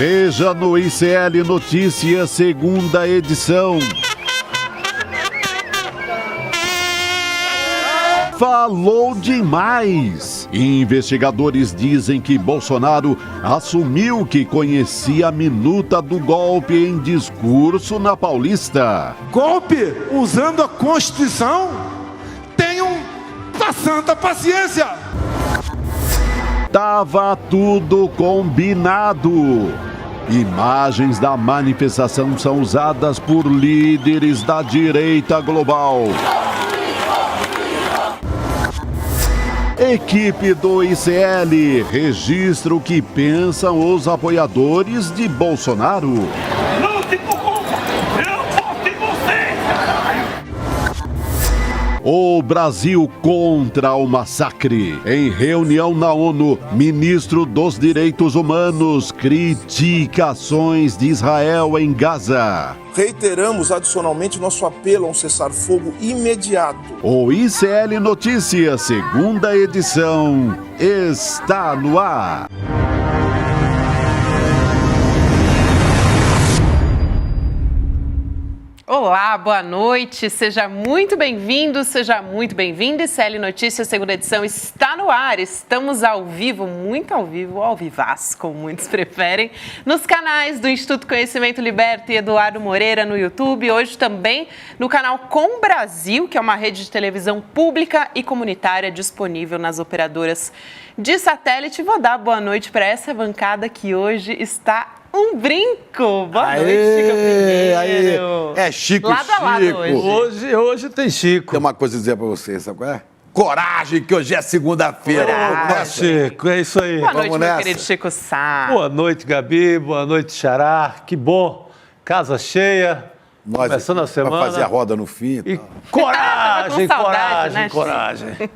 Veja no ICL Notícias, segunda edição. Falou demais! Investigadores dizem que Bolsonaro assumiu que conhecia a minuta do golpe em discurso na Paulista. Golpe usando a Constituição? Tenham a santa paciência! Tava tudo combinado. Imagens da manifestação são usadas por líderes da direita global. Equipe do ICL registra o que pensam os apoiadores de Bolsonaro. Não se corrompa! Eu voto em você! O Brasil contra o massacre. Em reunião na ONU, ministro dos Direitos Humanos critica ações de Israel em Gaza. Reiteramos adicionalmente nosso apelo a um cessar-fogo imediato. O ICL Notícias, segunda edição, está no ar. Olá, boa noite, seja muito bem-vindo, seja muito bem-vinda. ICL Notícias, segunda edição, está no ar. Estamos ao vivo, muito ao vivo, ao vivaz, como muitos preferem, nos canais do Instituto Conhecimento Liberta e Eduardo Moreira no YouTube. Hoje também no canal Com Brasil, que é uma rede de televisão pública e comunitária disponível nas operadoras de satélite. Vou dar boa noite para essa bancada que hoje está um brinco. Boa noite, Chico Pinheiro. É Chico, lado a lado Chico. Hoje tem Chico. Tem uma coisa a dizer pra vocês, sabe qual é? Coragem, que hoje é segunda-feira. Chico, é isso aí. Boa noite, Vamos meu nessa. querido Chico Sá. Boa noite, Gabi. Boa noite, Xará. Que bom. Casa cheia. Nós Começando a aqui, semana. pra fazer a roda no fim. E Tal. coragem, Tava com saudade, coragem, né, Chico? coragem.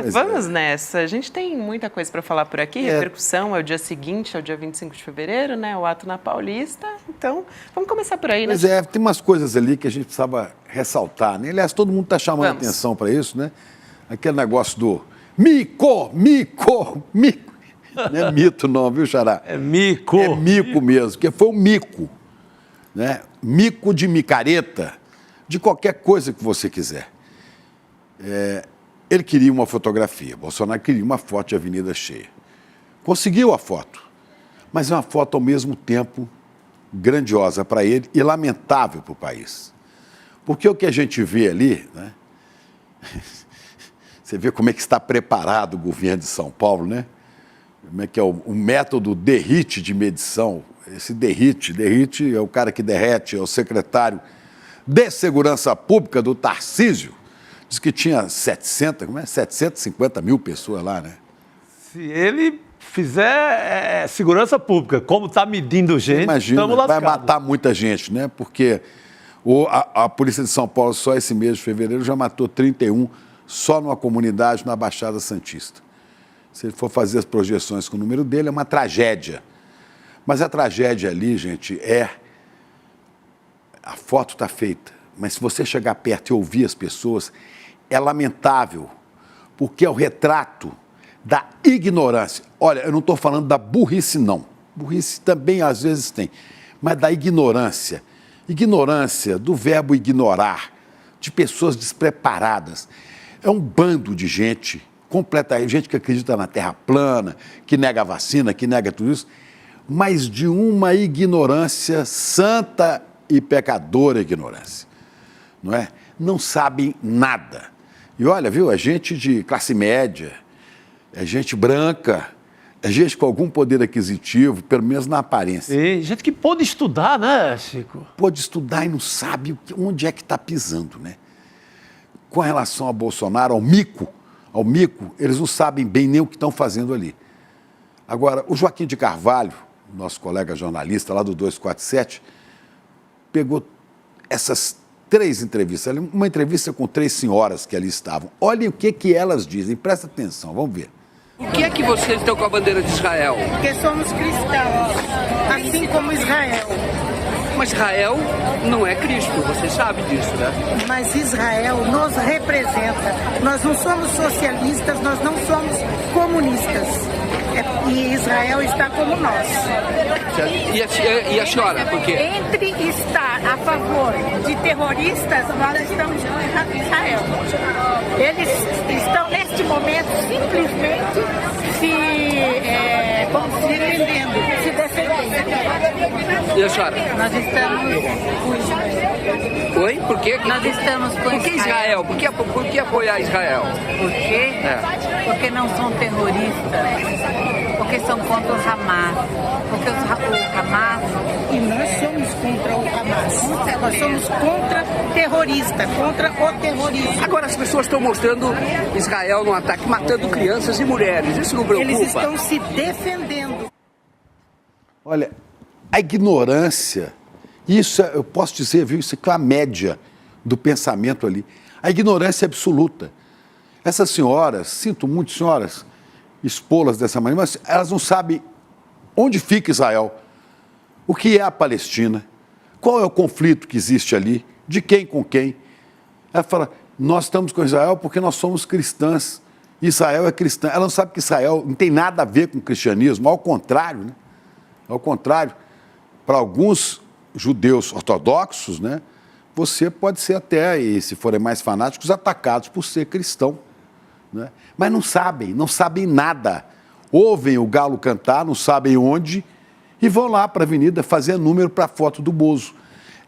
Vamos nessa. A gente tem muita coisa para falar por aqui. Repercussão é o dia seguinte, é o dia 25 de fevereiro, né? O ato na Paulista. Então, vamos começar por aí, né? Mas tem umas coisas ali que a gente precisava ressaltar, né? Aliás, todo mundo está chamando Vamos. atenção para isso, né? Aquele negócio do mico. Não é mito não, viu, Xará? É mico. É mico mesmo, porque foi um mico, né? Mico de micareta, de qualquer coisa que você quiser. Ele queria uma fotografia, Bolsonaro queria uma foto de avenida cheia. Conseguiu a foto, mas é uma foto ao mesmo tempo grandiosa para ele e lamentável para o país. Porque o que a gente vê ali, né? Você vê como é que está preparado o governo de São Paulo, né? Como é que é o método DERIT de medição. Esse DERIT é o cara que derrete, é o secretário de Segurança Pública do Tarcísio. Diz que tinha 750 mil pessoas lá, né? Se ele fizer segurança pública, como está medindo gente, Imagina, estamos vai lascados. matar muita gente, né? Porque a Polícia de São Paulo, só esse mês de fevereiro, já matou 31 só numa comunidade na Baixada Santista. Se ele for fazer as projeções com o número dele, é uma tragédia. Mas a tragédia ali, gente, a foto está feita, mas se você chegar perto e ouvir as pessoas, é lamentável, porque é o retrato da ignorância. Olha, eu não estou falando da burrice, não. Burrice também às vezes tem, mas da ignorância. Ignorância, do verbo ignorar, de pessoas despreparadas. É um bando de gente, gente que acredita na terra plana, que nega a vacina, que nega tudo isso, mas de uma ignorância santa e pecadora ignorância, não é? Não sabem nada. E olha, viu, é gente de classe média, é gente branca, é gente com algum poder aquisitivo, pelo menos na aparência. E gente que pôde estudar, né, Chico? Pode estudar e não sabe onde é que está pisando, né? Com relação a Bolsonaro, ao mico, eles não sabem bem nem o que estão fazendo ali. Agora, o Joaquim de Carvalho, nosso colega jornalista lá do 247, pegou essas 3 entrevistas, uma entrevista com 3 senhoras que ali estavam. Olhem o que elas dizem, presta atenção, vamos ver. Por que é que vocês estão com a bandeira de Israel? Porque somos cristãos, assim como Israel. Mas Israel não é Cristo, você sabe disso, né? Mas Israel nos representa. Nós não somos socialistas, nós não somos comunistas. E Israel está como nós. E a senhora, por quê? Entre estar a favor de terroristas, nós estamos com Israel. Eles estão, neste momento, simplesmente se defendendo. E a senhora? Nós estamos com Israel. Oi? Por quê? Nós estamos com Por que Israel? Por que apoiar Israel? Por quê? Porque não são terroristas. Porque são contra o Hamas. Porque o Hamas... E nós somos contra o Hamas. Nós somos contra terrorista, contra o terrorismo. Agora as pessoas estão mostrando Israel no ataque, matando crianças e mulheres. Isso não preocupa? Eles estão se defendendo. Olha, a ignorância, isso eu posso dizer, viu, isso aqui é a média do pensamento ali. A ignorância absoluta. Essas senhoras, sinto muito senhoras expô-las dessa maneira, mas elas não sabem onde fica Israel, o que é a Palestina, qual é o conflito que existe ali, de quem com quem. Ela fala, nós estamos com Israel porque nós somos cristãs. Israel é cristã. Ela não sabe que Israel não tem nada a ver com o cristianismo, ao contrário, né? Ao contrário, para alguns judeus ortodoxos, né, você pode ser até, e se forem mais fanáticos, atacados por ser cristão. Né? Mas não sabem nada. Ouvem o galo cantar, não sabem onde, e vão lá para a avenida fazer número para a foto do Bozo.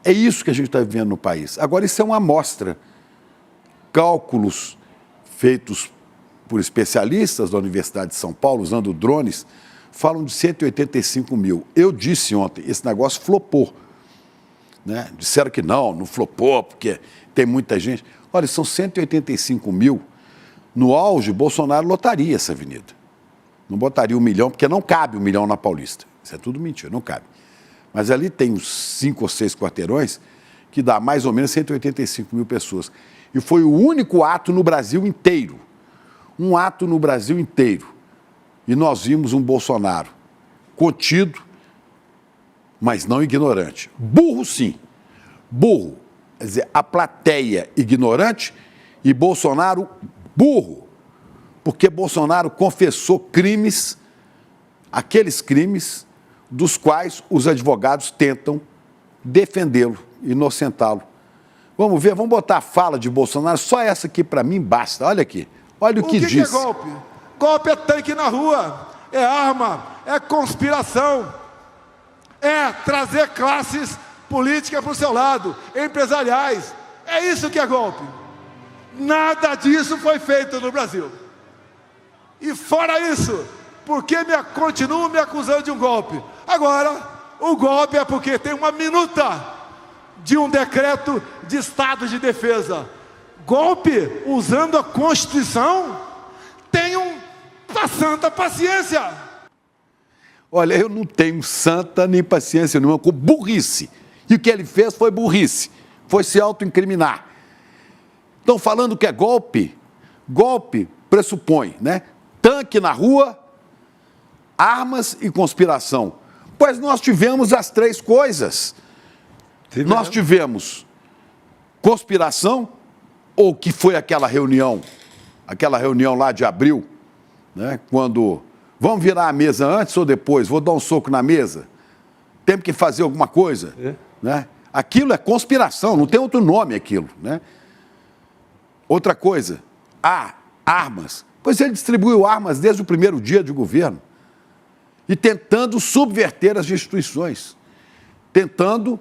É isso que a gente está vivendo no país. Agora, isso é uma amostra. Cálculos feitos por especialistas da Universidade de São Paulo, usando drones, falam de 185 mil. Eu disse ontem, esse negócio flopou. Né? Disseram que não flopou, porque tem muita gente. Olha, são 185 mil. No auge, Bolsonaro lotaria essa avenida. Não botaria 1 milhão, porque não cabe 1 milhão na Paulista. Isso é tudo mentira, não cabe. Mas ali tem uns 5 ou 6 quarteirões que dá mais ou menos 185 mil pessoas. E foi o único ato no Brasil inteiro. Um ato no Brasil inteiro. E nós vimos um Bolsonaro contido, mas não ignorante. Burro, sim. Burro. Quer dizer, a plateia ignorante e Bolsonaro burro. Porque Bolsonaro confessou crimes, aqueles crimes dos quais os advogados tentam defendê-lo, inocentá-lo. Vamos ver, vamos botar a fala de Bolsonaro, só essa aqui para mim basta. Olha aqui, olha o que diz. O que é golpe? Golpe é tanque na rua, é arma, é conspiração, é trazer classes políticas para o seu lado, empresariais. É isso que é golpe. Nada disso foi feito no Brasil. E fora isso, por que continuam me acusando de um golpe? Agora, o golpe é porque tem uma minuta de um decreto de estado de defesa. Golpe usando a Constituição? Tenham santa paciência. Olha, eu não tenho santa nem paciência nenhuma com burrice. E o que ele fez foi burrice, foi se autoincriminar. Estão falando que é golpe? Golpe pressupõe, né? Tanque na rua, armas e conspiração. Pois nós tivemos as três coisas. Nós tivemos conspiração, ou que foi aquela reunião lá de abril, né? Quando vamos virar a mesa antes ou depois, vou dar um soco na mesa, temos que fazer alguma coisa, né? Aquilo é conspiração, não tem outro nome aquilo, né? Outra coisa, armas. Pois ele distribuiu armas desde o primeiro dia de governo e tentando subverter as instituições, tentando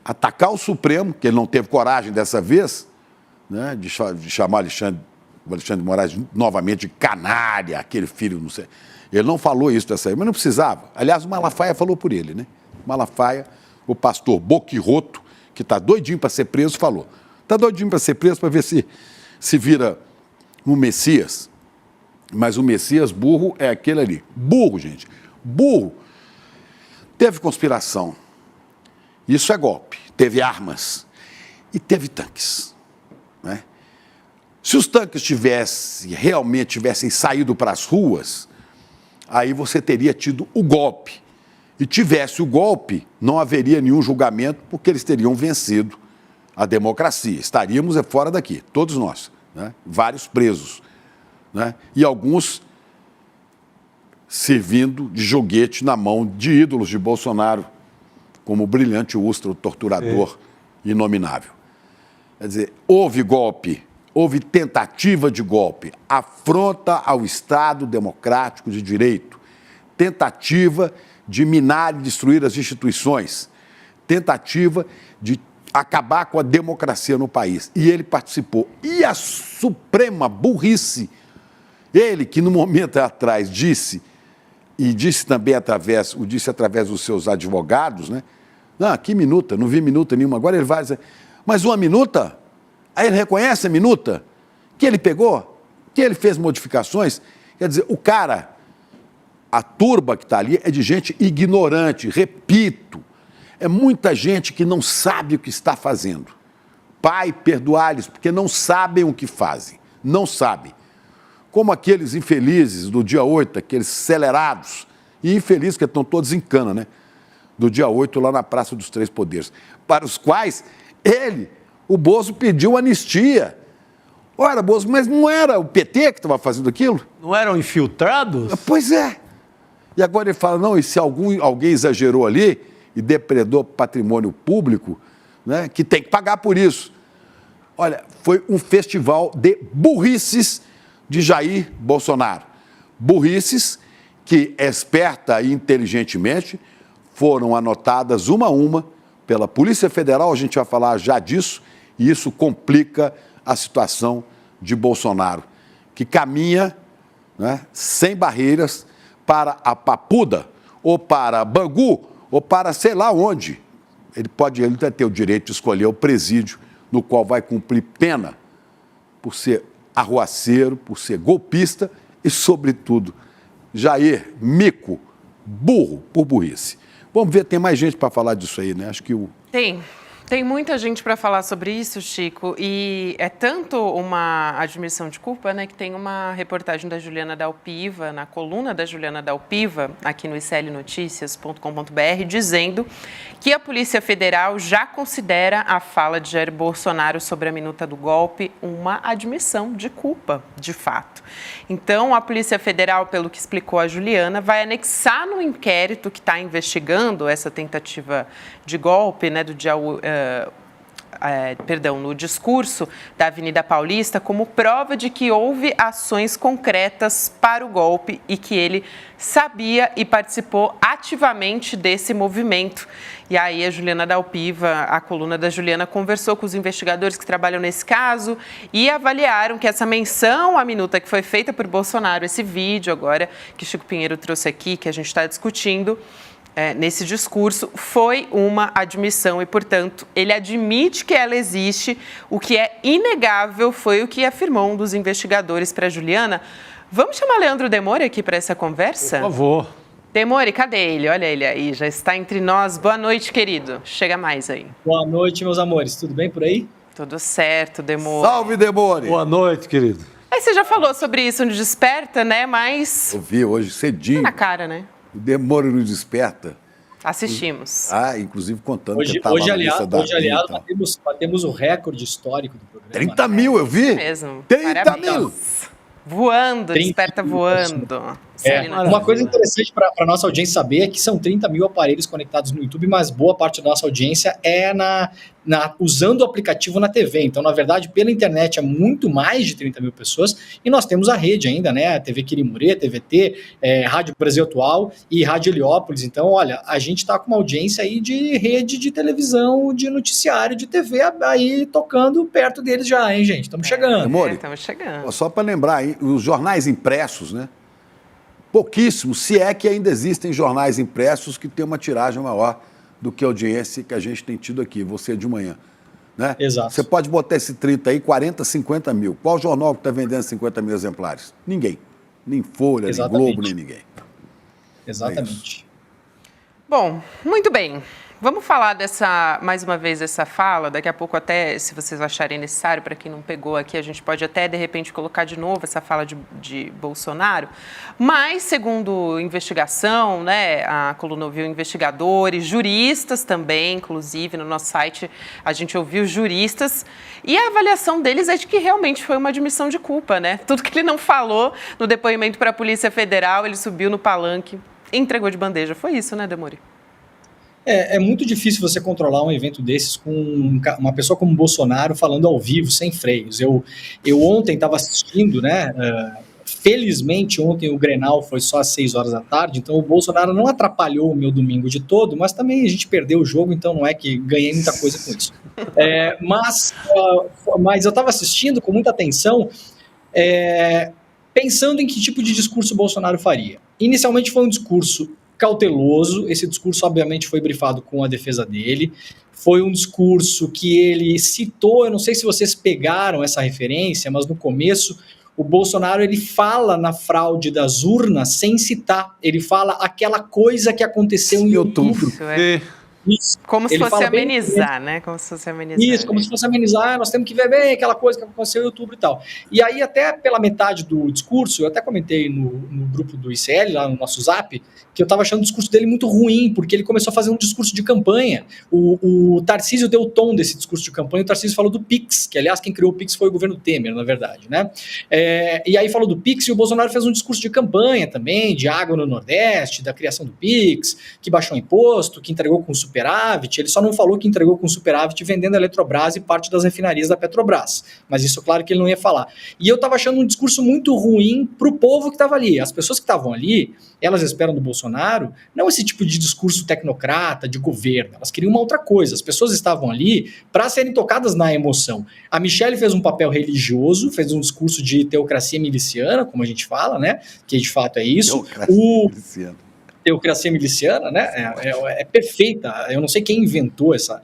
atacar o Supremo, que ele não teve coragem dessa vez, né, de chamar Alexandre de Moraes novamente de canalha, aquele filho, não sei. Ele não falou isso dessa vez, mas não precisava. Aliás, o Malafaia falou por ele, né? Malafaia, o pastor Boquiroto, que está doidinho para ser preso, falou. Está doidinho para ser preso para ver se vira um Messias. Mas o Messias burro é aquele ali. Burro, gente. Burro. Teve conspiração. Isso é golpe. Teve armas. E teve tanques. Né? Se os tanques realmente tivessem saído para as ruas, aí você teria tido o golpe. e tivesse o golpe, não haveria nenhum julgamento, porque eles teriam vencido a democracia. Estaríamos fora daqui, todos nós, né? Vários presos, né? E alguns servindo de joguete na mão de ídolos de Bolsonaro, como o brilhante Ustra, o torturador inominável. Quer dizer, houve golpe, houve tentativa de golpe, afronta ao Estado democrático de direito, tentativa de minar e destruir as instituições, tentativa de acabar com a democracia no país. E ele participou. E a suprema burrice, ele que no momento atrás disse, e disse também através dos seus advogados, né? Não, que minuta, não vi minuta nenhuma. Agora ele vai dizer, mas uma minuta? Aí ele reconhece a minuta que ele pegou, que ele fez modificações. Quer dizer, o cara, a turba que está ali é de gente ignorante, repito, é muita gente que não sabe o que está fazendo. Pai, perdoar-lhes, porque não sabem o que fazem, não sabem. Como aqueles infelizes do dia 8, aqueles acelerados, e infelizes que estão todos em cana, né? Do dia 8, lá na Praça dos Três Poderes, para os quais o Bozo pediu anistia. Ora, Bozo, mas não era o PT que estava fazendo aquilo? Não eram infiltrados? Pois é. E agora ele fala, não, e se alguém exagerou ali e depredou patrimônio público, né, que tem que pagar por isso. Olha, foi um festival de burrices de Jair Bolsonaro. Burrices que, esperta e inteligentemente, foram anotadas uma a uma pela Polícia Federal, a gente vai falar já disso, e isso complica a situação de Bolsonaro, que caminha, né, sem barreiras para a Papuda, ou para Bangu, ou para sei lá onde. Ele vai ter o direito de escolher o presídio no qual vai cumprir pena por ser arruaceiro, por ser golpista e, sobretudo, Jair, mico, burro por burrice. Vamos ver, tem mais gente para falar disso aí, né? Acho que Tem muita gente para falar sobre isso, Chico, e é tanto uma admissão de culpa, né, que tem uma reportagem da Juliana Dalpiva, na coluna da Juliana Dalpiva, aqui no iclnoticias.com.br, dizendo que a Polícia Federal já considera a fala de Jair Bolsonaro sobre a minuta do golpe uma admissão de culpa, de fato. Então, a Polícia Federal, pelo que explicou a Juliana, vai anexar no inquérito que está investigando essa tentativa de golpe, né, do dia no discurso da Avenida Paulista, como prova de que houve ações concretas para o golpe e que ele sabia e participou ativamente desse movimento. E aí a Juliana Dalpiva, a coluna da Juliana, conversou com os investigadores que trabalham nesse caso e avaliaram que essa menção à minuta que foi feita por Bolsonaro, esse vídeo agora que Chico Pinheiro trouxe aqui, que a gente está discutindo, nesse discurso, foi uma admissão e, portanto, ele admite que ela existe. O que é inegável foi o que afirmou um dos investigadores para a Juliana. Vamos chamar Leandro Demore aqui para essa conversa? Por favor. Demore, cadê ele? Olha ele aí, já está entre nós. Boa noite, querido. Chega mais aí. Boa noite, meus amores. Tudo bem por aí? Tudo certo, Demore. Salve, Demore! Boa noite, querido. Aí você já falou sobre isso no Desperta, né? Mas... Eu vi hoje cedinho. Na cara, né? O Demore no Desperta. Assistimos. Inclusive contando hoje, que estava hoje, na lista da aliás, batemos o recorde histórico do programa. 30 mil, eu vi. É mesmo. 30 Parabéns. mil. Voando, Desperta voando. Uma coisa interessante para a nossa audiência saber é que são 30 mil aparelhos conectados no YouTube, mas boa parte da nossa audiência é usando o aplicativo na TV. Então, na verdade, pela internet é muito mais de 30 mil pessoas e nós temos a rede ainda, né? A TV Quirimurê, TVT, Rádio Brasil Atual e Rádio Heliópolis. Então, olha, a gente está com uma audiência aí de rede de televisão, de noticiário, de TV aí tocando perto deles já, hein, gente? Estamos chegando. Estamos chegando. Só para lembrar, hein, os jornais impressos, né? Pouquíssimos, se é que ainda existem jornais impressos que têm uma tiragem maior do que a audiência que a gente tem tido aqui, você de manhã. Né? Exato. Você pode botar esse 30 aí, 40, 50 mil. Qual jornal que está vendendo 50 mil exemplares? Ninguém. Nem Folha, nem Globo, nem ninguém. Exatamente. Bom, muito bem. Vamos falar mais uma vez, dessa fala, daqui a pouco até, se vocês acharem necessário, para quem não pegou aqui, a gente pode até, de repente, colocar de novo essa fala de Bolsonaro, mas, segundo investigação, né, a coluna ouviu investigadores, juristas também, inclusive, no nosso site a gente ouviu juristas, e a avaliação deles é de que realmente foi uma admissão de culpa, né? Tudo que ele não falou no depoimento para a Polícia Federal, ele subiu no palanque e entregou de bandeja. Foi isso, né, Demori? É muito difícil você controlar um evento desses com uma pessoa como Bolsonaro falando ao vivo, sem freios. Eu ontem estava assistindo, né? Felizmente, ontem o Grenal foi só às 6 horas da tarde, então o Bolsonaro não atrapalhou o meu domingo de todo, mas também a gente perdeu o jogo, então não é que ganhei muita coisa com isso. Mas eu estava assistindo com muita atenção, pensando em que tipo de discurso o Bolsonaro faria. Inicialmente foi um discurso cauteloso, esse discurso obviamente foi brifado com a defesa dele, foi um discurso que ele citou, eu não sei se vocês pegaram essa referência, mas no começo o Bolsonaro ele fala na fraude das urnas sem citar, ele fala aquela coisa que aconteceu em outubro. Isso. Como se fosse amenizar, né? Como se fosse amenizar. Isso, como se fosse amenizar, nós temos que ver bem aquela coisa que aconteceu em outubro e tal. E aí, até pela metade do discurso, eu até comentei no grupo do ICL, lá no nosso Zap, que eu estava achando o discurso dele muito ruim, porque ele começou a fazer um discurso de campanha. O Tarcísio deu o tom desse discurso de campanha, o Tarcísio falou do Pix, que aliás quem criou o Pix foi o governo Temer, na verdade, né? E aí falou do Pix e o Bolsonaro fez um discurso de campanha também, de água no Nordeste, da criação do Pix, que baixou o imposto, que entregou com superávit. Ele só não falou que entregou com superávit vendendo a Eletrobras e parte das refinarias da Petrobras, mas isso claro que ele não ia falar. E eu estava achando um discurso muito ruim para o povo que estava ali. As pessoas que estavam ali, elas esperam do Bolsonaro não esse tipo de discurso tecnocrata, de governo, elas queriam uma outra coisa. As pessoas estavam ali para serem tocadas na emoção. A Michelle fez um papel religioso, fez um discurso de teocracia miliciana, como a gente fala, né? Que de fato é isso. Teocracia miliciana, né? É perfeita. Eu não sei quem inventou essa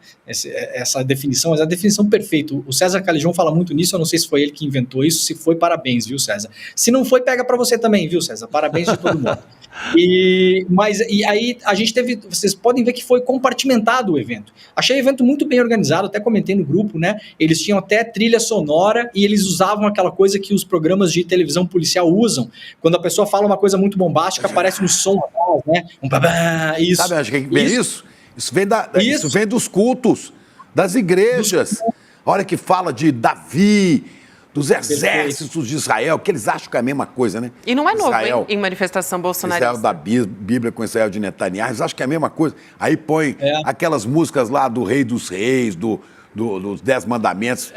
definição, mas é a definição perfeita. O César Calijão fala muito nisso, eu não sei se foi ele que inventou isso, se foi, parabéns, viu, César? Se não foi, pega para você também, viu, César? Parabéns de todo mundo. E aí a gente teve, vocês podem ver que foi compartimentado o evento. Achei o evento muito bem organizado, até comentei no grupo, né? Eles tinham até trilha sonora e eles usavam aquela coisa que os programas de televisão policial usam. Quando a pessoa fala uma coisa muito bombástica, aparece um som atrás, né? Um babá, isso. Sabe, acho que vem isso? Isso vem dos cultos, das igrejas. A hora que fala de Davi, dos exércitos de Israel, que eles acham que é a mesma coisa, né? E não é novo, Israel, em manifestação bolsonarista. Israel da Bíblia com Israel de Netanyahu, eles acham que é a mesma coisa. Aí põe aquelas músicas lá do Rei dos Reis, dos 10 Mandamentos.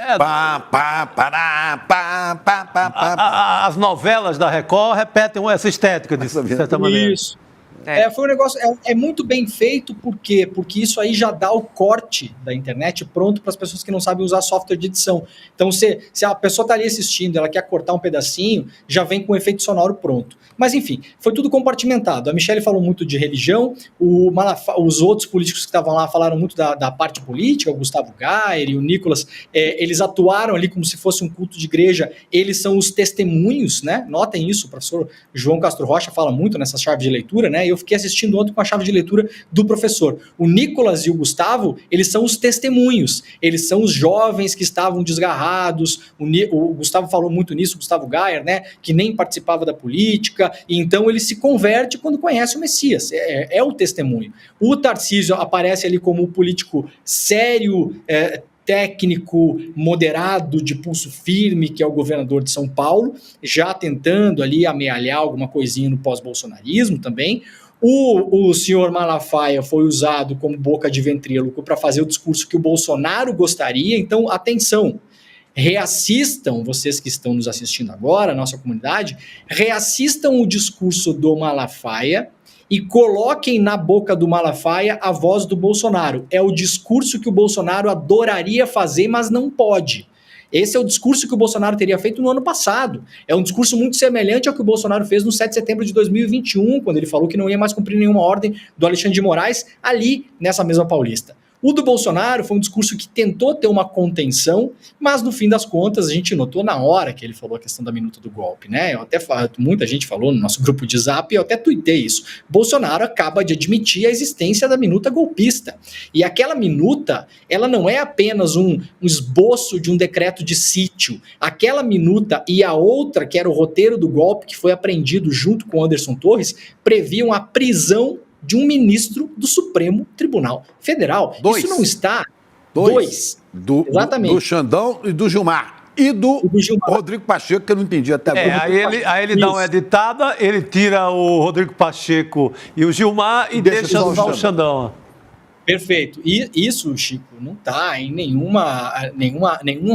As novelas da Record repetem essa estética, de certa maneira. Isso. Foi um negócio, muito bem feito, por quê? Porque isso aí já dá o corte da internet pronto para as pessoas que não sabem usar software de edição. Então, se a pessoa está ali assistindo, ela quer cortar um pedacinho, já vem com o efeito sonoro pronto. Mas, enfim, foi tudo compartimentado. A Michelle falou muito de religião, os outros políticos que estavam lá falaram muito da parte política, o Gustavo Gayer e o Nicolas, eles atuaram ali como se fosse um culto de igreja, eles são os testemunhos, né? Notem isso, o professor João Castro Rocha fala muito nessa chave de leitura, né? Eu fiquei assistindo ontem com a chave de leitura do professor. O Nicolas e o Gustavo, eles são os testemunhos, eles são os jovens que estavam desgarrados, o Gustavo falou muito nisso, o Gustavo Gayer, né, que nem participava da política, e então ele se converte quando conhece o Messias, é o testemunho. O Tarcísio aparece ali como um político sério, técnico, moderado, de pulso firme, que é o governador de São Paulo, já tentando ali amealhar alguma coisinha no pós-bolsonarismo também. O senhor Malafaia foi usado como boca de ventríloco para fazer o discurso que o Bolsonaro gostaria. Então, atenção, reassistam, vocês que estão nos assistindo agora, nossa comunidade, reassistam o discurso do Malafaia e coloquem na boca do Malafaia a voz do Bolsonaro. É o discurso que o Bolsonaro adoraria fazer, mas não pode. Esse é o discurso que o Bolsonaro teria feito no ano passado. É um discurso muito semelhante ao que o Bolsonaro fez no 7 de setembro de 2021, quando ele falou que não ia mais cumprir nenhuma ordem do Alexandre de Moraes, ali nessa mesma Paulista. O do Bolsonaro foi um discurso que tentou ter uma contenção, mas no fim das contas a gente notou na hora que ele falou a questão da minuta do golpe, né? Muita gente falou no nosso grupo de Zap, eu até tuitei isso. Bolsonaro acaba de admitir a existência da minuta golpista. E aquela minuta, ela não é apenas um esboço de um decreto de sítio. Aquela minuta e a outra, que era o roteiro do golpe, que foi apreendido junto com Anderson Torres, previam a prisão de um ministro do Supremo Tribunal Federal. Isso não está... Dois. Exatamente. Do Xandão e do Gilmar. E do Rodrigo Pacheco, que eu não entendi até agora. Aí ele dá uma editada, ele tira o Rodrigo Pacheco e o Gilmar e deixa só o Xandão. Perfeito. E isso, Chico, não está em nenhum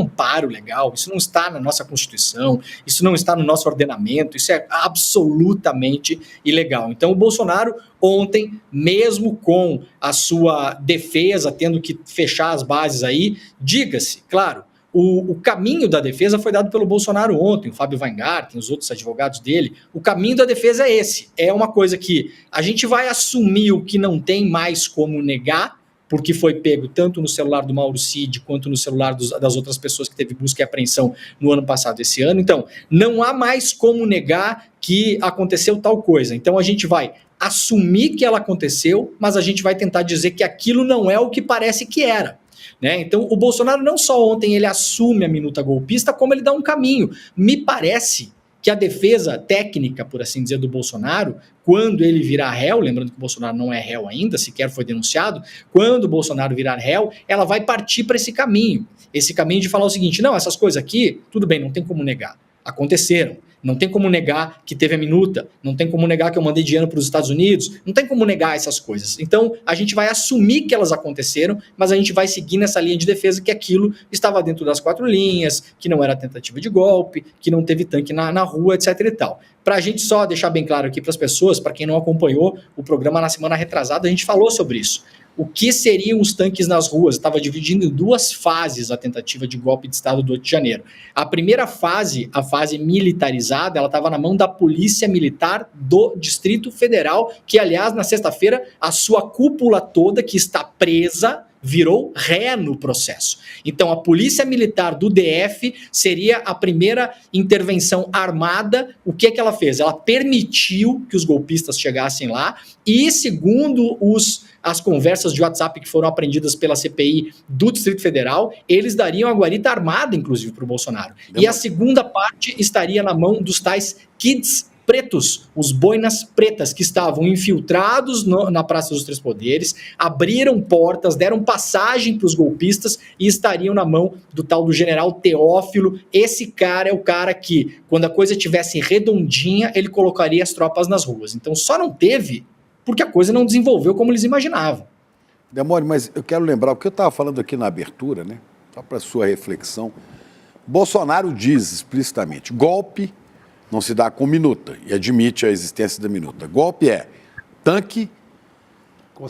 amparo legal, isso não está na nossa Constituição, isso não está no nosso ordenamento, isso é absolutamente ilegal. Então, o Bolsonaro, ontem, mesmo com a sua defesa tendo que fechar as bases aí, diga-se, claro, o caminho da defesa foi dado pelo Bolsonaro ontem, o Fábio Weingarten, os outros advogados dele. O caminho da defesa é esse. É uma coisa que a gente vai assumir o que não tem mais como negar, porque foi pego tanto no celular do Mauro Cid quanto no celular das outras pessoas que teve busca e apreensão no ano passado, esse ano. Então, não há mais como negar que aconteceu tal coisa. Então, a gente vai assumir que ela aconteceu, mas a gente vai tentar dizer que aquilo não é o que parece que era. Né? Então, o Bolsonaro não só ontem ele assume a minuta golpista, como ele dá um caminho. Me parece que a defesa técnica, por assim dizer, do Bolsonaro, quando ele virar réu, lembrando que o Bolsonaro não é réu ainda, sequer foi denunciado, quando o Bolsonaro virar réu, ela vai partir para esse caminho de falar o seguinte, não, essas coisas aqui, tudo bem, não tem como negar, aconteceram. Não tem como negar que teve a minuta, não tem como negar que eu mandei dinheiro para os Estados Unidos, não tem como negar essas coisas. Então, a gente vai assumir que elas aconteceram, mas a gente vai seguir nessa linha de defesa que aquilo estava dentro das 4 linhas, que não era tentativa de golpe, que não teve tanque na rua, etc e tal. Para a gente só deixar bem claro aqui para as pessoas, para quem não acompanhou o programa na semana retrasada, a gente falou sobre isso. O que seriam os tanques nas ruas? Estava dividindo em 2 fases a tentativa de golpe de Estado do 8 de janeiro. A primeira fase, a fase militarizada, ela estava na mão da Polícia Militar do Distrito Federal, que, aliás, na sexta-feira, a sua cúpula toda, que está presa, virou ré no processo. Então, a Polícia Militar do DF seria a primeira intervenção armada. O que ela fez? Ela permitiu que os golpistas chegassem lá e, segundo as conversas de WhatsApp que foram apreendidas pela CPI do Distrito Federal, eles dariam a guarita armada, inclusive, para o Bolsonaro. E a segunda parte estaria na mão dos tais kids pretos, os boinas pretas, que estavam infiltrados na Praça dos Três Poderes, abriram portas, deram passagem para os golpistas e estariam na mão do tal do general Teófilo. Esse cara é o cara que, quando a coisa estivesse redondinha, ele colocaria as tropas nas ruas. Então só não teve porque a coisa não desenvolveu como eles imaginavam. Demore, mas eu quero lembrar o que eu estava falando aqui na abertura, né? Só para sua reflexão. Bolsonaro diz explicitamente, golpe não se dá com minuta, e admite a existência da minuta. Golpe é tanque,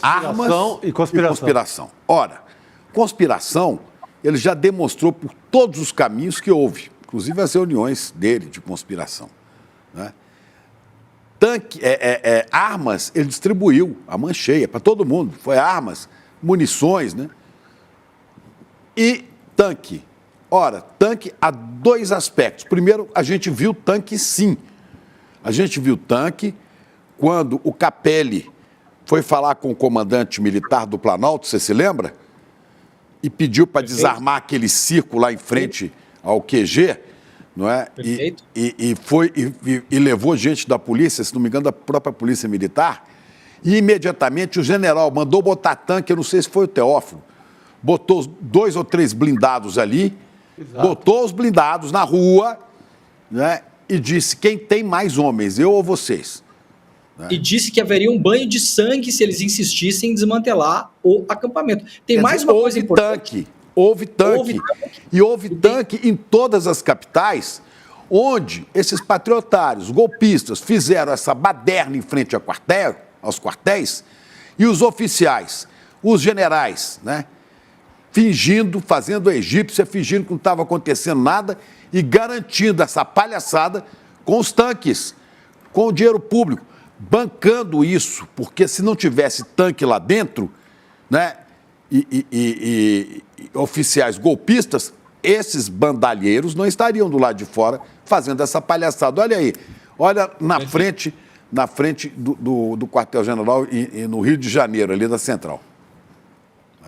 armas e conspiração. Ora, conspiração, ele já demonstrou por todos os caminhos que houve, inclusive as reuniões dele de conspiração. Né? Tanque, armas, ele distribuiu a mão cheia para todo mundo. Foi armas, munições, né? E tanque. Ora, tanque há 2 aspectos. Primeiro, a gente viu tanque sim. A gente viu tanque quando o Capelli foi falar com o comandante militar do Planalto, você se lembra? E pediu para desarmar aquele circo lá em frente ao QG, não é? E levou gente da polícia, se não me engano, da própria polícia militar, e imediatamente o general mandou botar tanque, eu não sei se foi o Teófilo, botou 2 ou 3 blindados ali, exato, botou os blindados na rua, né, e disse, quem tem mais homens, eu ou vocês? Né? E disse que haveria um banho de sangue se eles insistissem em desmantelar o acampamento. Tem mais uma coisa importante. Houve tanque. E houve tanque em todas as capitais, onde esses patriotários, golpistas, fizeram essa baderna em frente aos quartéis, e os oficiais, os generais, né, fazendo a egípcia, fingindo que não estava acontecendo nada e garantindo essa palhaçada com os tanques, com o dinheiro público, bancando isso, porque se não tivesse tanque lá dentro, né, e oficiais golpistas, esses bandalheiros não estariam do lado de fora fazendo essa palhaçada. Olha aí, olha na frente do quartel-general no Rio de Janeiro, ali da Central.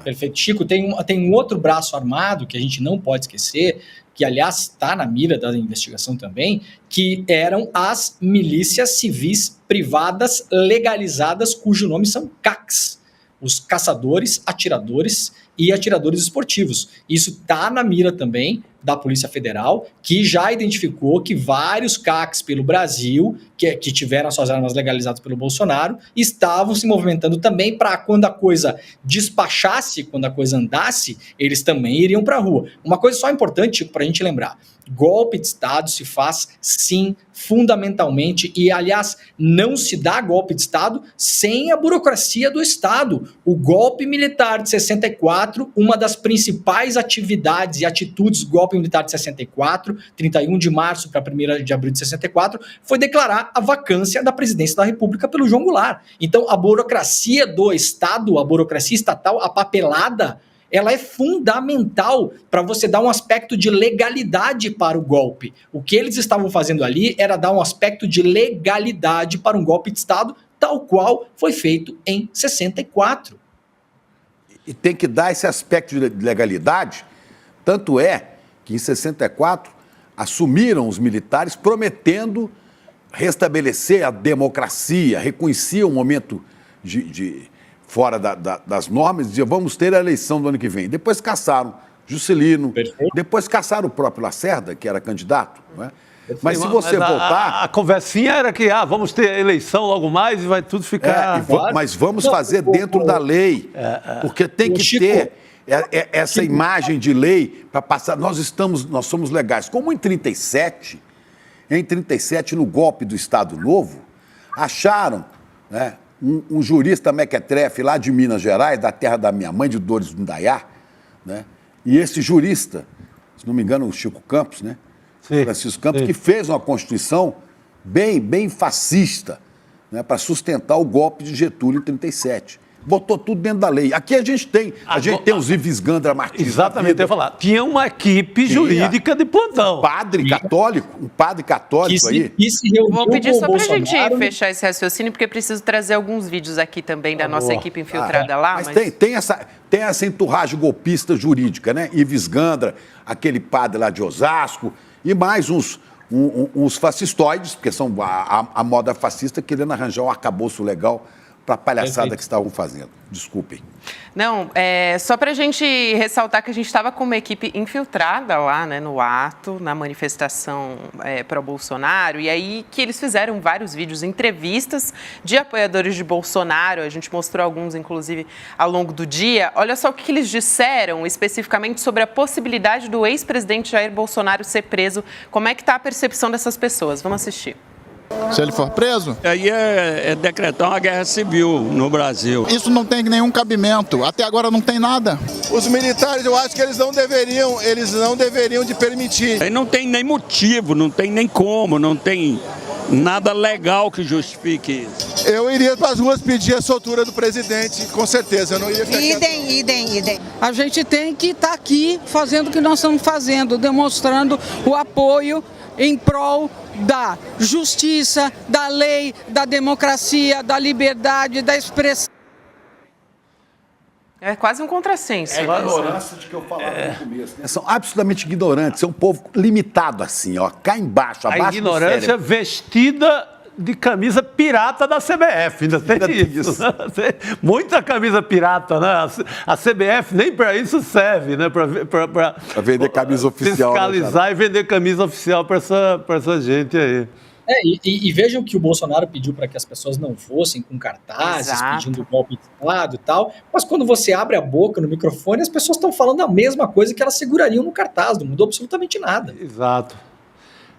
Perfeito. Chico, tem um outro braço armado que a gente não pode esquecer, que, aliás, está na mira da investigação também, que eram as milícias civis privadas legalizadas, cujo nome são CACs, os caçadores, atiradores e atiradores esportivos. Isso está na mira também da Polícia Federal, que já identificou que vários CACs pelo Brasil, que tiveram suas armas legalizadas pelo Bolsonaro, estavam se movimentando também para, quando a coisa despachasse, quando a coisa andasse, eles também iriam para a rua. Uma coisa só importante para a gente lembrar: golpe de Estado se faz, sim, fundamentalmente, e, aliás, não se dá golpe de Estado sem a burocracia do Estado. O golpe militar de 64, uma das principais atividades e atitudes do golpe militar de 64, 31 de março para 1º de abril de 64, foi declarar a vacância da presidência da República pelo João Goulart. Então, a burocracia do Estado, a burocracia estatal, a papelada, ela é fundamental para você dar um aspecto de legalidade para o golpe. O que eles estavam fazendo ali era dar um aspecto de legalidade para um golpe de Estado, tal qual foi feito em 64. E tem que dar esse aspecto de legalidade, tanto é que em 64 assumiram os militares prometendo restabelecer a democracia, reconheciam um momento fora das normas, diziam, vamos ter a eleição do ano que vem. Depois caçaram Juscelino, depois caçaram o próprio Lacerda, que era candidato, não é? Mas se você voltar... A conversinha era que, vamos ter a eleição logo mais e vai tudo ficar... Mas vamos fazer dentro da lei, porque tem que ter essa imagem de lei para passar... Nós somos legais. Como em 37, no golpe do Estado Novo, acharam, né, um jurista mequetrefe lá de Minas Gerais, da terra da minha mãe, de Dores do Indaiá, né? E esse jurista, se não me engano, o Chico Campos, né? Sim, Francisco Campos, que fez uma Constituição bem fascista, né, para sustentar o golpe de Getúlio em 37. Botou tudo dentro da lei. Aqui a gente tem os Ives Gandra Martins. Exatamente, eu ia falar. Tinha uma equipe jurídica de plantão. Um padre católico aí. Vou pedir só para a gente fechar esse raciocínio, porque preciso trazer alguns vídeos aqui também da nossa equipe infiltrada lá. Mas tem essa enturragem golpista jurídica, né? Ives Gandra, aquele padre lá de Osasco, e mais uns fascistoides, porque são a moda fascista, querendo arranjar um arcabouço legal para a palhaçada que estavam fazendo. Desculpem. Não, só para a gente ressaltar que a gente estava com uma equipe infiltrada lá, né, no ato, na manifestação pró-Bolsonaro, e aí que eles fizeram vários vídeos, entrevistas de apoiadores de Bolsonaro, a gente mostrou alguns, inclusive, ao longo do dia. Olha só o que eles disseram especificamente sobre a possibilidade do ex-presidente Jair Bolsonaro ser preso. Como é que está a percepção dessas pessoas? Vamos assistir. Se ele for preso... Aí é decretar uma guerra civil no Brasil. Isso não tem nenhum cabimento. Até agora não tem nada. Os militares, eu acho que eles não deveriam de permitir. Aí não tem nem motivo, não tem nem como, não tem nada legal que justifique isso. Eu iria para as ruas pedir a soltura do presidente, com certeza. Eu não ia ficar Idem. A gente tem que estar aqui fazendo o que nós estamos fazendo, demonstrando o apoio em prol da justiça, da lei, da democracia, da liberdade, da expressão. É quase um contrassenso. É a ignorância de que eu falava no começo, né? São absolutamente ignorantes, é um povo limitado assim, ó, cá embaixo, abaixo do cérebro. A ignorância vestida de camisa pirata da CBF, ainda tem isso. Né? Muita camisa pirata, né? A CBF nem para isso serve, né? Para vender camisa oficial. Fiscalizar, né, e vender camisa oficial para essa gente aí. E vejam que o Bolsonaro pediu para que as pessoas não fossem com cartazes, pedindo golpe de Estado e tal, mas quando você abre a boca no microfone, as pessoas estão falando a mesma coisa que elas segurariam no cartaz, não mudou absolutamente nada. Exato.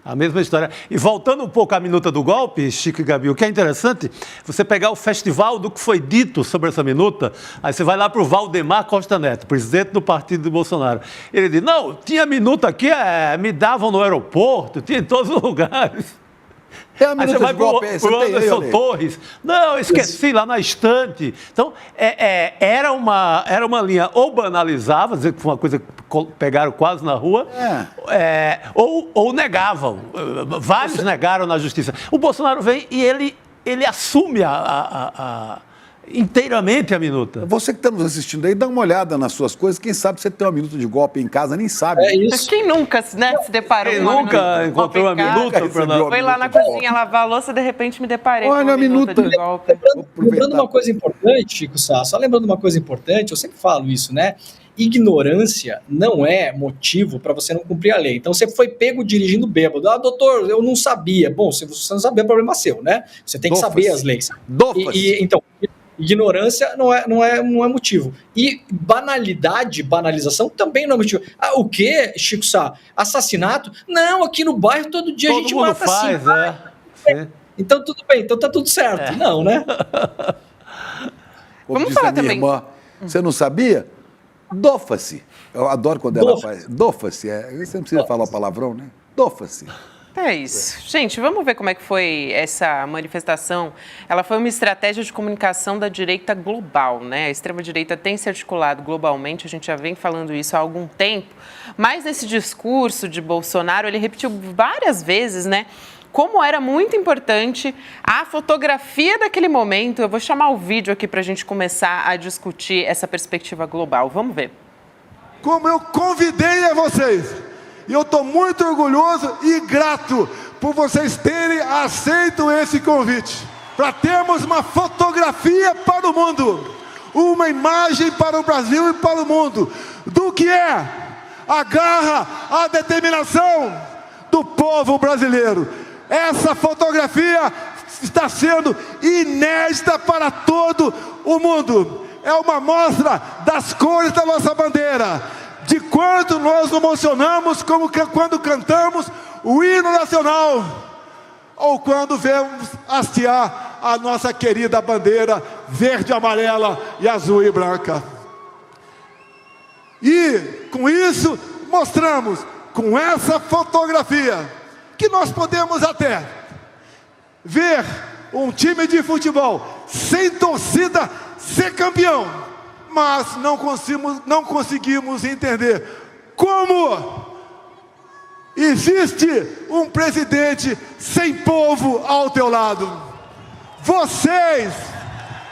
A mesma história. E voltando um pouco à minuta do golpe, Chico e Gabi, o que é interessante, você pegar o festival do que foi dito sobre essa minuta, aí você vai lá para o Valdemar Costa Neto, presidente do partido de Bolsonaro. Ele diz, não, tinha minuta aqui, me davam no aeroporto, tinha em todos os lugares. É a Aí minuta você vai de golpe, pro você tem aí, Anderson olha aí. Torres. Não, eu esqueci lá na estante. Então, era uma linha ou banalizava, dizer que foi uma coisa que pegaram quase na rua, ou negavam. Vários negaram na justiça. O Bolsonaro vem e ele assume inteiramente a minuta. Você que está nos assistindo aí, dá uma olhada nas suas coisas. Quem sabe você tem uma minuta de golpe em casa, nem sabe. É isso. Quem nunca, né, se deparou Quem com uma nunca minuta de encontrou golpe uma em casa? minuta para não... Foi lá na cozinha lavar a louça, de repente me deparei Olha com uma a minuta. de golpe. Lembrando uma coisa importante, Chico Sá, só lembrando uma coisa importante, eu sempre falo isso, né? Ignorância não é motivo para você não cumprir a lei. Então, você foi pego dirigindo bêbado. Ah, doutor, eu não sabia. Bom, se você não sabia, é problema seu, né? Você tem que saber as leis. Então, ignorância não é motivo. E banalização também não é motivo. Ah, o quê, Chico Sá? Assassinato? Não, aqui no bairro todo dia a gente mata assim. Então, tudo bem, então tá tudo certo. Não, né? Vamos falar também. Irmã, você não sabia? Dofa-se. Eu adoro quando ela faz. Dofa-se. Você não precisa falar o palavrão, né? Dofa-se. É isso. Gente, vamos ver como é que foi essa manifestação. Ela foi uma estratégia de comunicação da direita global, né? A extrema-direita tem se articulado globalmente, a gente já vem falando isso há algum tempo, mas nesse discurso de Bolsonaro, ele repetiu várias vezes, né? Como era muito importante a fotografia daquele momento. Eu vou chamar o vídeo aqui para a gente começar a discutir essa perspectiva global. Vamos ver. Como eu convidei a vocês, e eu estou muito orgulhoso e grato por vocês terem aceito esse convite, para termos uma fotografia para o mundo, uma imagem para o Brasil e para o mundo, do que é a garra, a determinação do povo brasileiro. Essa fotografia está sendo inédita para todo o mundo. É uma mostra das cores da nossa bandeira, de quanto nós nos emocionamos quando cantamos o hino nacional, ou quando vemos hastear a nossa querida bandeira verde, amarela e azul e branca. E com isso mostramos, com essa fotografia, que nós podemos até ver um time de futebol sem torcida ser campeão, mas não conseguimos entender como existe um presidente sem povo ao teu lado. Vocês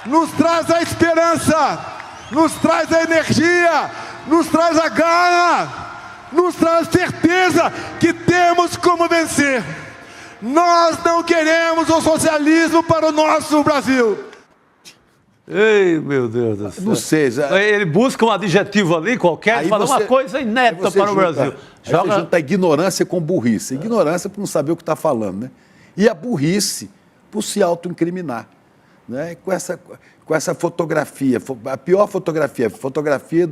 nos trazem a esperança, nos traz a energia, nos traz a garra, nos traz certeza que temos como vencer. Nós não queremos o socialismo para o nosso Brasil. Ei, meu Deus do céu. Não seja. Ele busca um adjetivo ali qualquer e fala uma coisa inédita para o Brasil. Você junta a ignorância com burrice. Ignorância por não saber o que está falando, né? E a burrice por se autoincriminar. Né? Com essa fotografia, a pior fotografia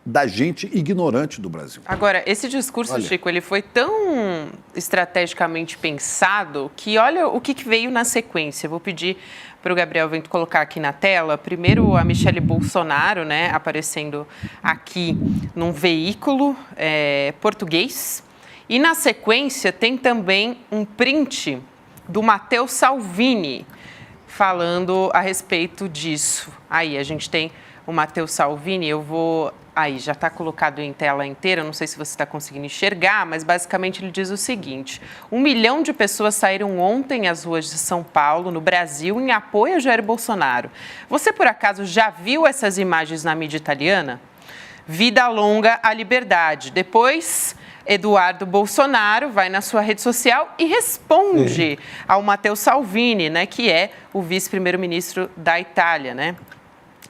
da gente ignorante do Brasil. Agora, esse discurso, Chico, ele foi tão estrategicamente pensado que olha o que veio na sequência. Eu vou pedir para o Gabriel Vento colocar aqui na tela. Primeiro, a Michele Bolsonaro, né, aparecendo aqui num veículo português. E na sequência tem também um print do Matteo Salvini, falando a respeito disso. Aí, a gente tem o Matteo Salvini, Aí, já está colocado em tela inteira, não sei se você está conseguindo enxergar, mas basicamente ele diz o seguinte: 1 milhão de pessoas saíram ontem às ruas de São Paulo, no Brasil, em apoio a Jair Bolsonaro. Você, por acaso, já viu essas imagens na mídia italiana? Vida longa à liberdade. Depois, Eduardo Bolsonaro vai na sua rede social e responde ao Matteo Salvini, né, que é o vice-primeiro-ministro da Itália, né?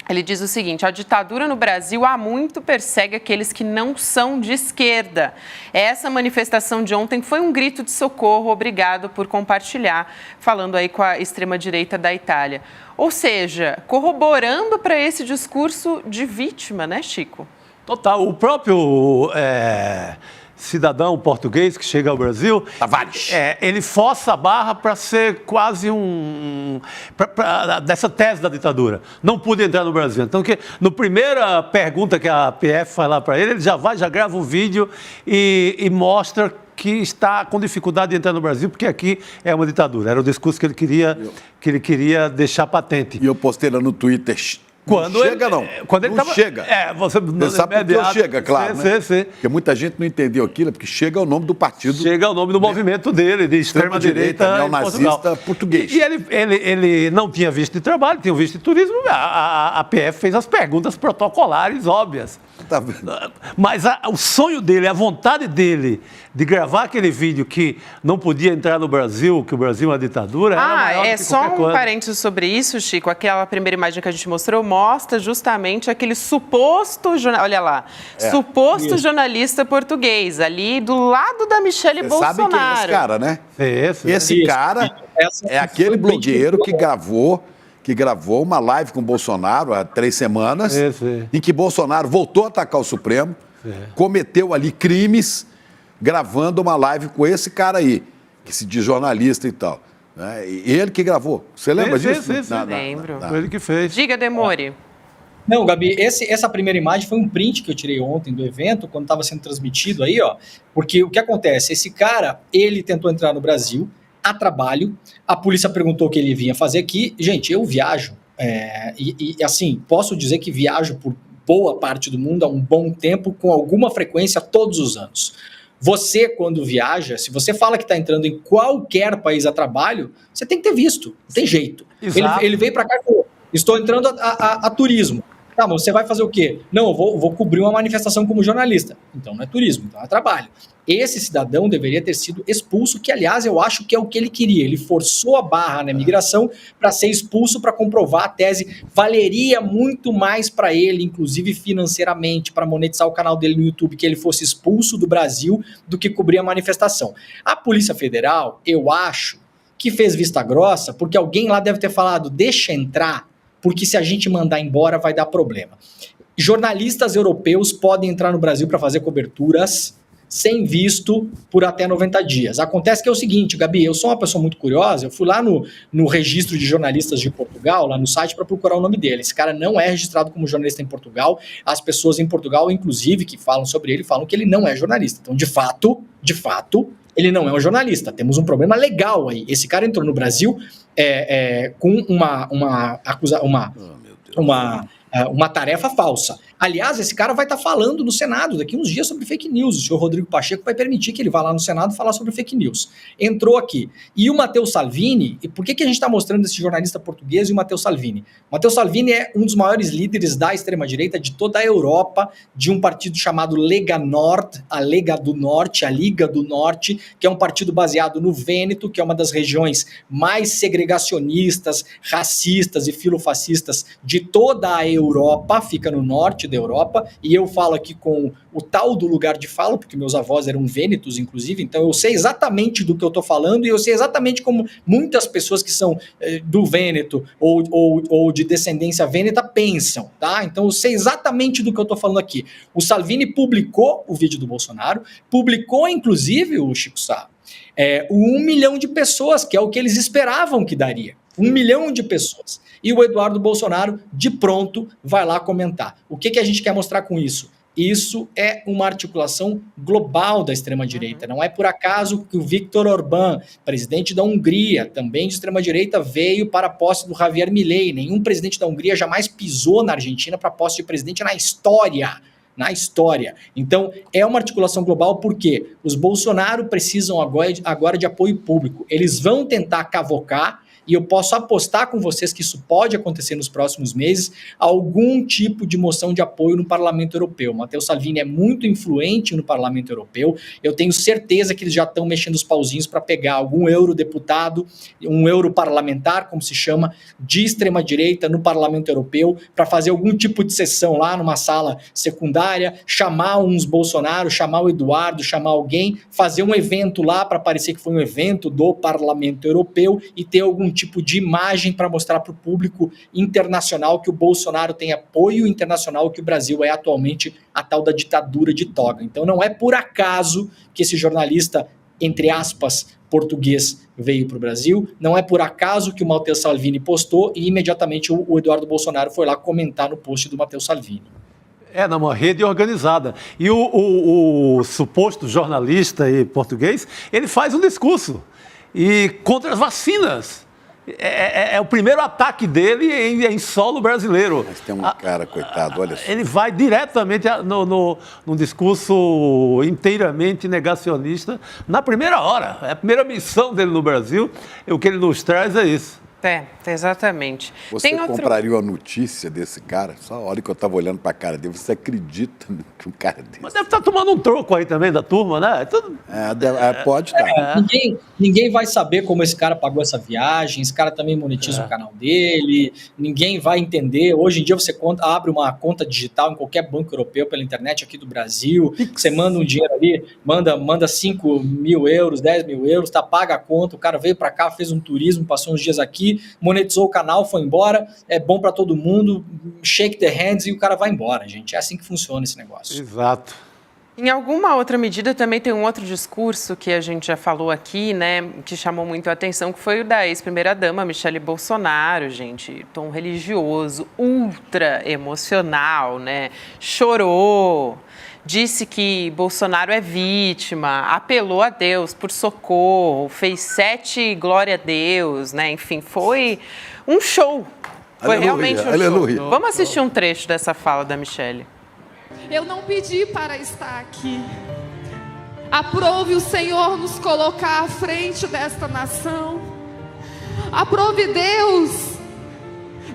Ele diz o seguinte: a ditadura no Brasil há muito persegue aqueles que não são de esquerda. Essa manifestação de ontem foi um grito de socorro, obrigado por compartilhar, falando aí com a extrema-direita da Itália. Ou seja, corroborando para esse discurso de vítima, né, Chico? Total. O próprio cidadão português que chega ao Brasil, Tavares, ele força a barra para ser quase dessa tese da ditadura. Não pude entrar no Brasil. Então, no primeira pergunta que a PF faz lá para ele já grava um vídeo e mostra que está com dificuldade de entrar no Brasil, porque aqui é uma ditadura. Era o discurso que ele queria deixar patente. E eu postei lá no Twitter. Quando Quando ele tava, chega. Você sabe por que chega, claro. Sim. Porque muita gente não entendeu aquilo, porque chega o nome do partido. Chega o nome do movimento dele, de extrema-direita neonazista português. E ele não tinha visto de trabalho, tinha visto de turismo. A PF fez as perguntas protocolares óbvias. Tá vendo? Mas o sonho dele, a vontade dele de gravar aquele vídeo que não podia entrar no Brasil, que o Brasil é uma ditadura, era maior do que só qualquer coisa. Parênteses sobre isso, Chico. Aquela primeira imagem que a gente mostrou mostra justamente aquele suposto, olha lá, suposto jornalista português, ali do lado da Michelle Bolsonaro. Sabe quem é esse cara, né? Esse cara é aquele blogueiro que gravou uma live com o Bolsonaro há 3 semanas, em que Bolsonaro voltou a atacar o Supremo, cometeu ali crimes, gravando uma live com esse cara aí, que se diz jornalista e tal. Né? E ele que gravou. Você lembra disso? Lembro. Foi ele que fez. Diga, Demore. Não, Gabi, essa primeira imagem foi um print que eu tirei ontem do evento, quando estava sendo transmitido aí, ó. Porque o que acontece? Esse cara, ele tentou entrar no Brasil a trabalho, a polícia perguntou o que ele vinha fazer aqui. Gente, eu viajo, assim, posso dizer que viajo por boa parte do mundo há um bom tempo, com alguma frequência, todos os anos. Você, quando viaja, se você fala que está entrando em qualquer país a trabalho, você tem que ter visto, não tem jeito. Ele veio para cá e falou, estou entrando a turismo. Tá, mas você vai fazer o quê? Não, eu vou cobrir uma manifestação como jornalista. Então não é turismo, então é trabalho. Esse cidadão deveria ter sido expulso, que aliás eu acho que é o que ele queria. Ele forçou a barra na imigração para ser expulso, para comprovar a tese. Valeria muito mais para ele, inclusive financeiramente, para monetizar o canal dele no YouTube, que ele fosse expulso do Brasil do que cobrir a manifestação. A Polícia Federal, eu acho que fez vista grossa, porque alguém lá deve ter falado, deixa entrar, porque se a gente mandar embora vai dar problema. Jornalistas europeus podem entrar no Brasil para fazer coberturas sem visto por até 90 dias. Acontece que é o seguinte, Gabi, eu sou uma pessoa muito curiosa, eu fui lá no registro de jornalistas de Portugal, lá no site, para procurar o nome dele. Esse cara não é registrado como jornalista em Portugal. As pessoas em Portugal, inclusive, que falam sobre ele, falam que ele não é jornalista. Então, de fato, ele não é um jornalista. Temos um problema legal aí. Esse cara entrou no Brasil com uma tarefa falsa. Aliás, esse cara vai estar falando no Senado daqui uns dias sobre fake news. O senhor Rodrigo Pacheco vai permitir que ele vá lá no Senado falar sobre fake news. Entrou aqui. E o Matteo Salvini, e por que a gente está mostrando esse jornalista português e o Matteo Salvini? O Matteo Salvini é um dos maiores líderes da extrema-direita de toda a Europa, de um partido chamado Lega Nord, a Liga do Norte, que é um partido baseado no Vêneto, que é uma das regiões mais segregacionistas, racistas e filofascistas de toda a Europa, fica no norte da Europa, e eu falo aqui com o tal do lugar de fala, porque meus avós eram vênetos, inclusive, então eu sei exatamente do que eu estou falando, e eu sei exatamente como muitas pessoas que são do Vêneto ou de descendência vêneta pensam, tá? Então eu sei exatamente do que eu estou falando aqui. O Salvini publicou o vídeo do Bolsonaro, publicou, inclusive, o Chico Sá, 1 milhão de pessoas, que é o que eles esperavam que daria. 1 milhão de pessoas. E o Eduardo Bolsonaro, de pronto, vai lá comentar. O que a gente quer mostrar com isso? Isso é uma articulação global da extrema-direita. Não é por acaso que o Viktor Orbán, presidente da Hungria, também de extrema-direita, veio para a posse do Javier Milei. Nenhum presidente da Hungria jamais pisou na Argentina para a posse de presidente na história. Então, é uma articulação global porque os Bolsonaro precisam agora de apoio público. Eles vão tentar cavocar, e eu posso apostar com vocês que isso pode acontecer nos próximos meses, algum tipo de moção de apoio no Parlamento Europeu. O Matteo Salvini é muito influente no Parlamento Europeu, eu tenho certeza que eles já estão mexendo os pauzinhos para pegar algum eurodeputado, um europarlamentar, como se chama, de extrema-direita no Parlamento Europeu, para fazer algum tipo de sessão lá numa sala secundária, chamar uns Bolsonaro, chamar o Eduardo, chamar alguém, fazer um evento lá para parecer que foi um evento do Parlamento Europeu e ter algum tipo de imagem para mostrar para o público internacional que o Bolsonaro tem apoio internacional, que o Brasil é atualmente a tal da ditadura de toga. Então não é por acaso que esse jornalista, entre aspas, português veio para o Brasil, não é por acaso que o Matteo Salvini postou e imediatamente o Eduardo Bolsonaro foi lá comentar no post do Matteo Salvini. Numa rede organizada. E o suposto jornalista e português, ele faz um discurso contra as vacinas. É o primeiro ataque dele em solo brasileiro. Mas tem um cara, coitado, olha só. Ele vai diretamente num discurso inteiramente negacionista na primeira hora. É a primeira missão dele no Brasil, e o que ele nos traz é isso. Exatamente. Você compraria uma notícia desse cara? Só a hora que eu estava olhando para a cara dele, você acredita que um cara desse... Mas deve estar tomando um troco aí também da turma, né? Pode estar. Ninguém vai saber como esse cara pagou essa viagem, esse cara também monetiza o canal dele, ninguém vai entender. Hoje em dia você abre uma conta digital em qualquer banco europeu pela internet aqui do Brasil, você manda um dinheiro ali, manda 5 mil euros, 10 mil euros, paga a conta, o cara veio para cá, fez um turismo, passou uns dias aqui, monetizou o canal, foi embora, é bom para todo mundo, shake the hands e o cara vai embora, gente. É assim que funciona esse negócio. Exato. Em alguma outra medida também tem um outro discurso que a gente já falou aqui, né, que chamou muito a atenção, que foi o da ex-primeira-dama Michele Bolsonaro, gente, tom religioso, ultra emocional, né, chorou, disse que Bolsonaro é vítima, apelou a Deus por socorro, fez 7 glória a Deus, né? Enfim, foi um show. Foi realmente um show. Vamos assistir um trecho dessa fala da Michele. Eu não pedi para estar aqui. Aprove o Senhor nos colocar à frente desta nação. Aprove Deus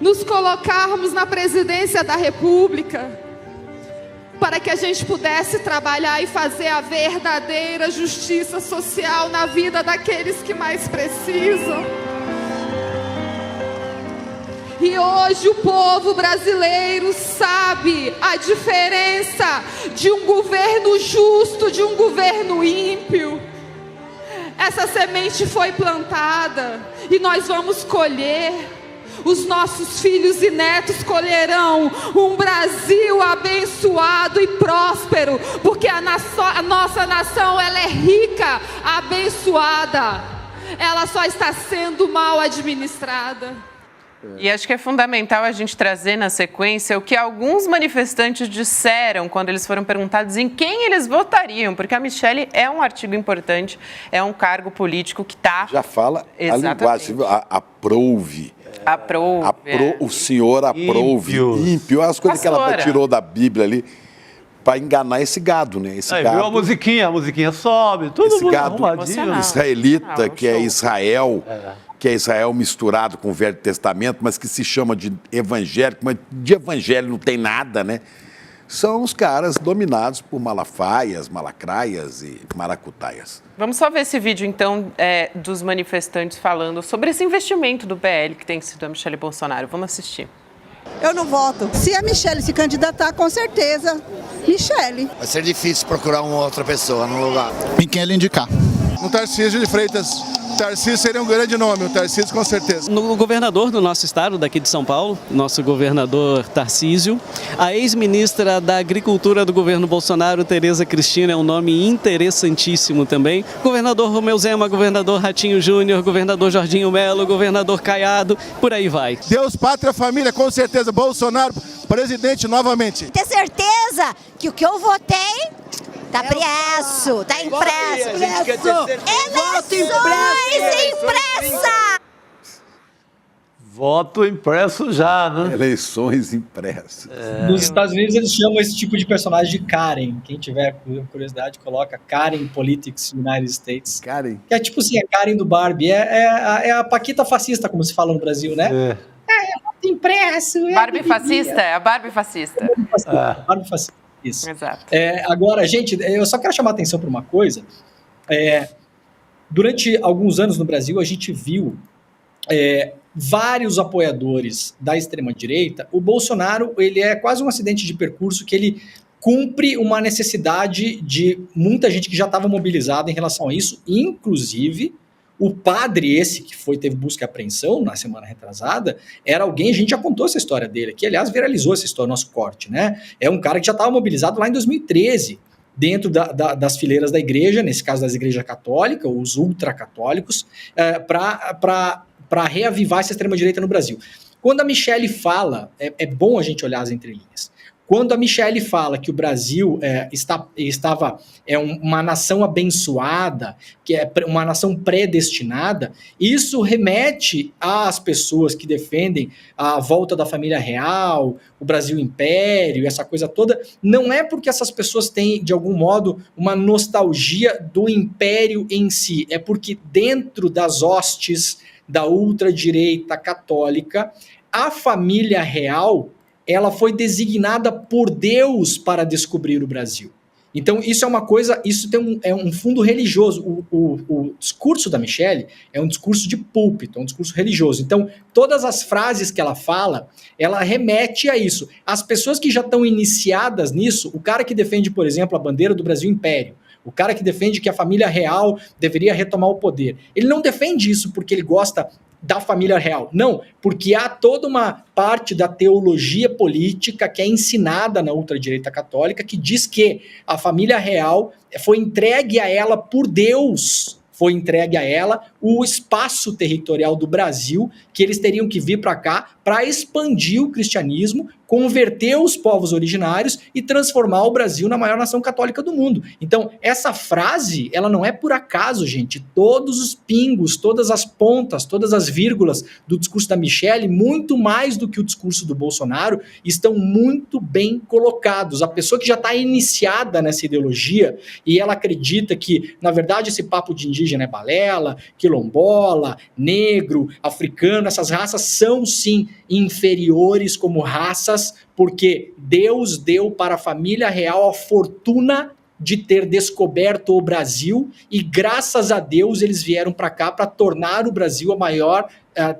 nos colocarmos na presidência da República, para que a gente pudesse trabalhar e fazer a verdadeira justiça social na vida daqueles que mais precisam. E hoje o povo brasileiro sabe a diferença de um governo justo, de um governo ímpio. Essa semente foi plantada e nós vamos colher. Os nossos filhos e netos colherão um Brasil abençoado e próspero, porque a nossa nação, ela é rica, abençoada, ela só está sendo mal administrada. E acho que é fundamental a gente trazer na sequência o que alguns manifestantes disseram quando eles foram perguntados em quem eles votariam, porque a Michele é um artigo importante, é um cargo político que está... Já fala a linguagem, aprove. O senhor aprove. Ímpio. As coisas que ela tirou da Bíblia ali para enganar esse gado, né? Esse gado. Viu a musiquinha sobe, tudo esse gado israelita, que é Israel, que é Israel misturado com o Velho Testamento, mas que se chama de evangélico, mas de evangelho não tem nada, né? São os caras dominados por malafaias, malacraias e maracutaias. Vamos só ver esse vídeo, então, dos manifestantes falando sobre esse investimento do PL que tem sido a Michele Bolsonaro. Vamos assistir. Eu não voto. Se a Michele se candidatar, com certeza, Michele. Vai ser difícil procurar uma outra pessoa no lugar. Em quem ele indicar. No Tarcísio de Freitas. Tarcísio seria um grande nome, o Tarcísio com certeza. No governador do nosso estado, daqui de São Paulo, nosso governador Tarcísio, a ex-ministra da Agricultura do governo Bolsonaro, Tereza Cristina, é um nome interessantíssimo também. Governador Romeu Zema, governador Ratinho Júnior, governador Jorginho Melo, governador Caiado, por aí vai. Deus, pátria, família, com certeza, Bolsonaro, presidente novamente. Ter certeza que o que eu votei tá impresso, tá impresso. Eleições impressa! Voto impresso já, né? Eleições impressas. Nos Estados Unidos eles chamam esse tipo de personagem de Karen. Quem tiver curiosidade, coloca Karen Politics United States. Karen? Que é tipo assim, a Karen do Barbie. É a Paquita fascista, como se fala no Brasil, né? Voto impresso. Barbie fascista? É a Barbie fascista. Barbie fascista. Isso. Exato. Agora, gente, eu só quero chamar a atenção para uma coisa. Durante alguns anos no Brasil, a gente viu vários apoiadores da extrema-direita. O Bolsonaro, ele é quase um acidente de percurso que ele cumpre uma necessidade de muita gente que já estava mobilizada em relação a isso, inclusive o padre esse que teve busca e apreensão na semana retrasada, era alguém, a gente já contou essa história dele aqui, aliás, viralizou essa história, nosso corte, né? É um cara que já estava mobilizado lá em 2013, dentro das fileiras da igreja, nesse caso das igrejas católicas, os ultracatólicos, para reavivar essa extrema-direita no Brasil. Quando a Michele fala, é bom a gente olhar as entrelinhas, Quando a Michelle fala que o Brasil estava uma nação abençoada, que é uma nação predestinada, isso remete às pessoas que defendem a volta da família real, o Brasil Império, essa coisa toda. Não é porque essas pessoas têm, de algum modo, uma nostalgia do Império em si, é porque dentro das hostes da ultradireita católica, a família real, ela foi designada por Deus para descobrir o Brasil. Então, isso é uma coisa, isso tem um fundo religioso. O discurso da Michelle é um discurso de púlpito, é um discurso religioso. Então, todas as frases que ela fala, ela remete a isso. As pessoas que já estão iniciadas nisso, o cara que defende, por exemplo, a bandeira do Brasil Império, o cara que defende que a família real deveria retomar o poder, ele não defende isso porque ele gosta da família real. Não, porque há toda uma parte da teologia política que é ensinada na ultradireita católica que diz que a família real foi entregue a ela por Deus, foi entregue a ela o espaço territorial do Brasil, que eles teriam que vir para cá para expandir o cristianismo, converter os povos originários e transformar o Brasil na maior nação católica do mundo. Então, essa frase, ela não é por acaso, gente. Todos os pingos, todas as pontas, todas as vírgulas do discurso da Michelle, muito mais do que o discurso do Bolsonaro, estão muito bem colocados. A pessoa que já está iniciada nessa ideologia e ela acredita que, na verdade, esse papo de indígena é balela, quilombola, negro, africano, essas raças são, sim, inferiores como raças, porque Deus deu para a família real a fortuna de ter descoberto o Brasil e, graças a Deus, eles vieram para cá para tornar o Brasil o maior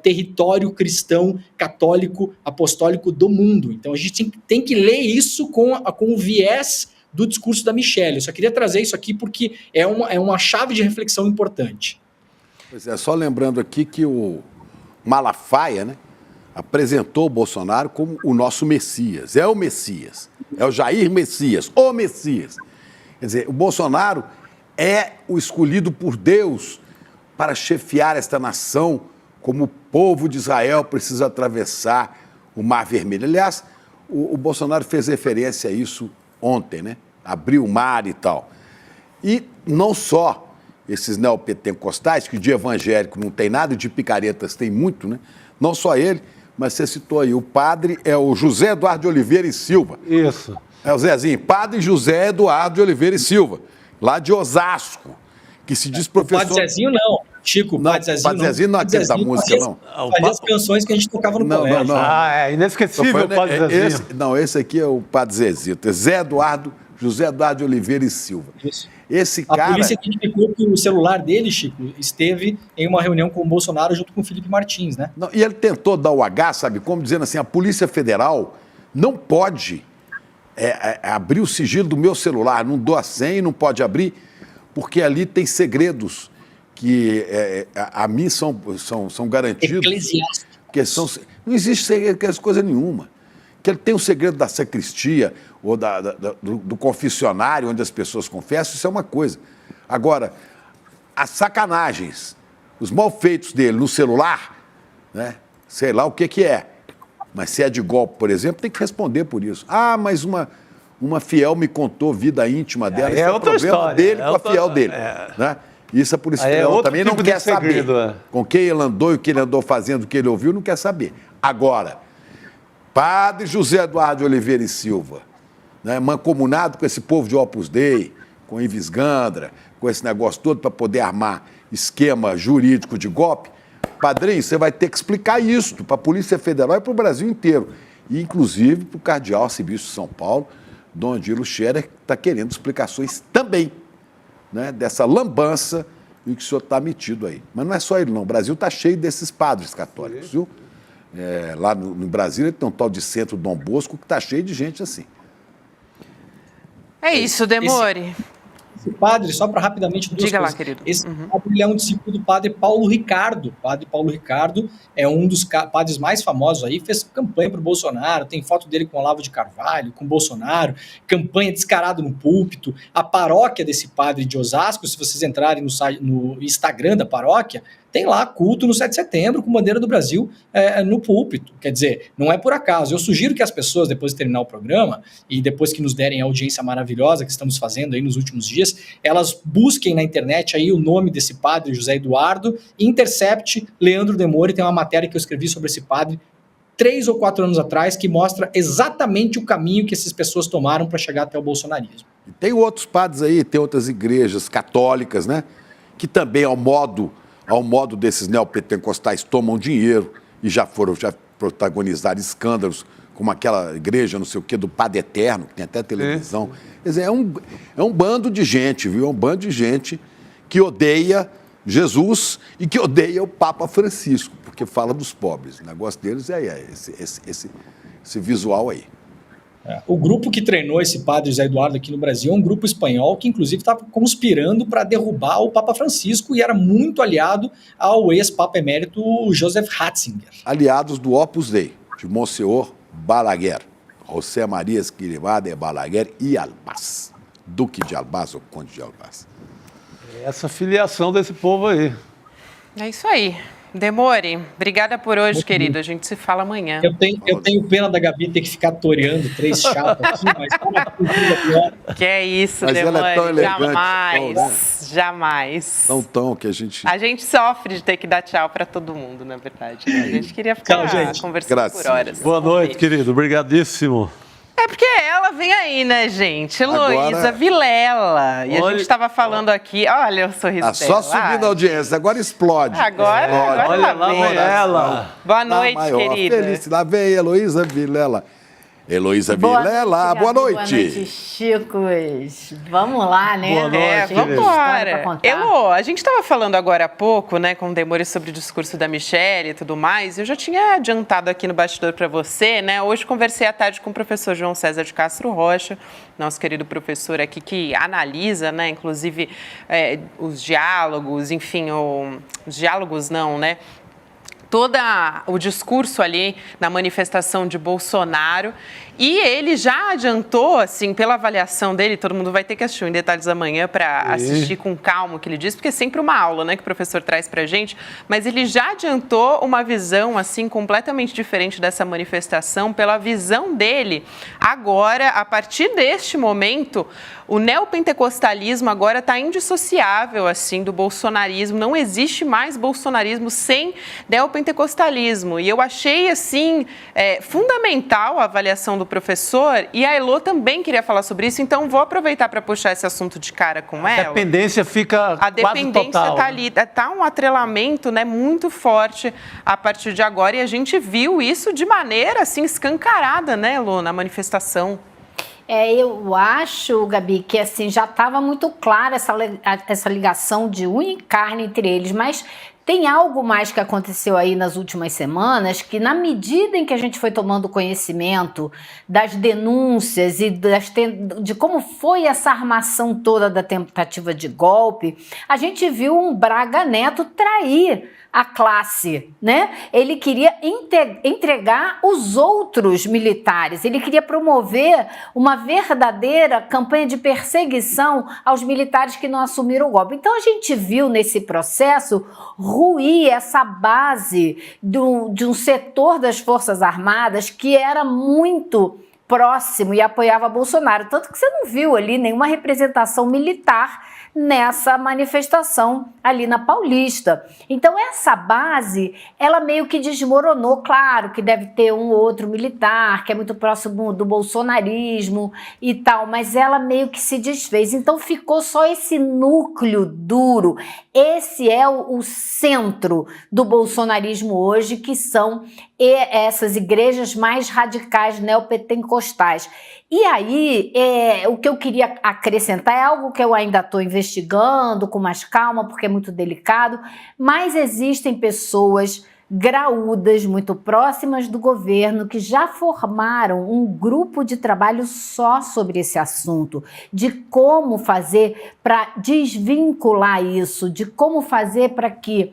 território cristão, católico, apostólico do mundo. Então, a gente tem que ler isso com o viés do discurso da Michelle. Eu só queria trazer isso aqui porque é uma chave de reflexão importante. Pois é, só lembrando aqui que o Malafaia, né, apresentou o Bolsonaro como o nosso Messias. É o Messias. É o Jair Messias, o Messias. Quer dizer, o Bolsonaro é o escolhido por Deus para chefiar esta nação, como o povo de Israel precisa atravessar o Mar Vermelho. Aliás, o Bolsonaro fez referência a isso ontem, né? Abriu o mar e tal. E não só esses neopentecostais, que de evangélico não tem nada, de picaretas tem muito, né? Não só ele, mas você citou aí, o padre é o José Eduardo de Oliveira e Silva. Isso. É o Zezinho, padre José Eduardo de Oliveira e Silva, lá de Osasco, que se diz professor... O padre Zezinho não, Chico, o padre Zezinho não. O padre Zezinho não é aquele da música, não. Fazia as canções que a gente tocava no colégio. Não. É inesquecível o padre Zezinho. Esse aqui é o padre Zezito, é José Eduardo de Oliveira e Silva. Isso. Esse cara... A polícia identificou que o celular dele, Chico, esteve em uma reunião com o Bolsonaro junto com o Felipe Martins, né? Não, e ele tentou dar o H, sabe como? Dizendo assim, a Polícia Federal não pode abrir o sigilo do meu celular, não dou a senha, não pode abrir, porque ali tem segredos que a mim são garantidos. Eclesiásticos. Não existe segredo, coisa nenhuma. Que ele tem o segredo da sacristia ou do confessionário, onde as pessoas confessam, isso é uma coisa. Agora, as sacanagens, os malfeitos dele no celular, né, sei lá o que é. Mas se é de golpe, por exemplo, tem que responder por isso. Ah, mas uma fiel me contou vida íntima dela. Isso é o problema história, dele com a fiel dele. Né? Isso a Polícia Federal também não quer saber. Com quem ele andou e o que ele andou fazendo, o que ele ouviu, não quer saber. Agora, padre José Eduardo de Oliveira e Silva, né, mancomunado com esse povo de Opus Dei, com Ives Gandra, com esse negócio todo para poder armar esquema jurídico de golpe, padrinho, você vai ter que explicar isso para a Polícia Federal e para o Brasil inteiro. E, inclusive, para o cardeal arcebispo de São Paulo, Dom Odilo Scherer, que está querendo explicações também, né, dessa lambança em que o senhor está metido aí. Mas não é só ele, não. O Brasil está cheio desses padres católicos, viu? Lá no Brasil, tem um tal de Centro Dom Bosco que está cheio de gente assim. É isso, Demore. Esse padre, só para rapidamente... Diga coisas. Lá, querido. Esse padre é um discípulo do padre Paulo Ricardo. O padre Paulo Ricardo é um dos padres mais famosos aí, fez campanha para o Bolsonaro, tem foto dele com Olavo de Carvalho, com Bolsonaro, campanha descarada no púlpito. A paróquia desse padre de Osasco, se vocês entrarem no Instagram da paróquia, tem lá culto no 7 de setembro com bandeira do Brasil no púlpito. Quer dizer, não é por acaso. Eu sugiro que as pessoas, depois de terminar o programa e depois que nos derem a audiência maravilhosa que estamos fazendo aí nos últimos dias, elas busquem na internet aí o nome desse padre, José Eduardo, Intercept Leandro Demore. Tem uma matéria que eu escrevi sobre esse padre 3 ou 4 anos atrás, que mostra exatamente o caminho que essas pessoas tomaram para chegar até o bolsonarismo. E tem outros padres aí, tem outras igrejas católicas, né? Que também, ao modo desses neopentecostais, tomam dinheiro e já protagonizaram escândalos, como aquela igreja, não sei o quê, do Padre Eterno, que tem até televisão. Quer dizer, é um bando de gente, viu? É um bando de gente que odeia Jesus e que odeia o Papa Francisco, porque fala dos pobres. O negócio deles é esse visual aí. O grupo que treinou esse padre José Eduardo aqui no Brasil é um grupo espanhol que, inclusive, estava conspirando para derrubar o Papa Francisco e era muito aliado ao ex-papa emérito Joseph Ratzinger. Aliados do Opus Dei, de Monsenhor Balaguer, José Maria Escrivá de Balaguer e Albaz, Duque de Albaz ou Conde de Albaz. Essa filiação desse povo aí. É isso aí. Demore, obrigada por hoje, querido. A gente se fala amanhã. Eu tenho pena da Gabi ter que ficar toreando 3 chapas aqui, mas... Que é isso, mas Demore. Ela é tão elegante, Jamais. Tão que a gente... A gente sofre de ter que dar tchau para todo mundo, na verdade. A gente queria ficar conversando por horas. Boa noite, querido. Obrigadíssimo. É porque ela vem aí, né, gente? Heloísa Vilela. E a gente estava falando aqui, olha o sorriso dela. Só subindo a audiência, agora explode. Agora olha lá vem ela. Boa noite, querida. Feliz, lá vem Heloísa Vilela. Heloísa Vilela, boa noite. Boa noite, Chicos. Vamos lá, né? Boa noite, vamos embora. Elô, a gente estava falando agora há pouco, né, com o Demore sobre o discurso da Michelle e tudo mais. Eu já tinha adiantado aqui no bastidor para você, né? Hoje conversei à tarde com o professor João César de Castro Rocha, nosso querido professor aqui que analisa, né, inclusive os diálogos, enfim, os diálogos não, né? Todo o discurso ali na manifestação de Bolsonaro. E ele já adiantou, assim, pela avaliação dele, todo mundo vai ter que assistir em detalhes amanhã para assistir com calma o que ele diz, porque é sempre uma aula, né, que o professor traz para a gente, mas ele já adiantou uma visão, assim, completamente diferente dessa manifestação, pela visão dele. Agora, a partir deste momento, o neopentecostalismo agora está indissociável, assim, do bolsonarismo, não existe mais bolsonarismo sem neopentecostalismo, e eu achei, assim, fundamental a avaliação do professor, e a Elô também queria falar sobre isso, então vou aproveitar para puxar esse assunto de cara com ela. A dependência fica A dependência está ali, está um atrelamento, né, muito forte a partir de agora, e a gente viu isso de maneira, assim, escancarada, né, Elô, na manifestação. Eu acho, Gabi, que assim, já estava muito clara essa ligação de unha e carne entre eles, mas tem algo mais que aconteceu aí nas últimas semanas que, na medida em que a gente foi tomando conhecimento das denúncias e de como foi essa armação toda da tentativa de golpe, a gente viu um Braga Neto trair a classe, né? Ele queria entregar os outros militares, ele queria promover uma verdadeira campanha de perseguição aos militares que não assumiram o golpe. Então a gente viu nesse processo ruir essa base de um setor das Forças Armadas que era muito próximo e apoiava Bolsonaro, tanto que você não viu ali nenhuma representação militar nessa manifestação ali na Paulista. Então essa base, ela meio que desmoronou. Claro que deve ter um ou outro militar que é muito próximo do bolsonarismo e tal, mas ela meio que se desfez. Então ficou só esse núcleo duro. Esse é o centro do bolsonarismo hoje, que são essas igrejas mais radicais neopentecostais. E aí, o que eu queria acrescentar é algo que eu ainda estou investigando com mais calma, porque é muito delicado, mas existem pessoas graúdas, muito próximas do governo, que já formaram um grupo de trabalho só sobre esse assunto, de como fazer para desvincular isso, de como fazer para que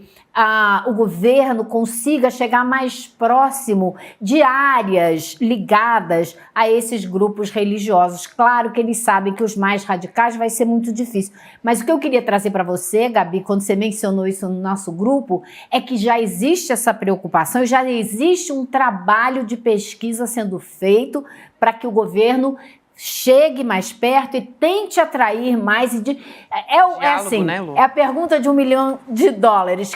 o governo consiga chegar mais próximo de áreas ligadas a esses grupos religiosos. Claro que eles sabem que os mais radicais vai ser muito difícil. Mas o que eu queria trazer para você, Gabi, quando você mencionou isso no nosso grupo, é que já existe essa preocupação, já existe um trabalho de pesquisa sendo feito para que o governo chegue mais perto e tente atrair mais. Assim, né, Lu? É a pergunta de $1 milhão.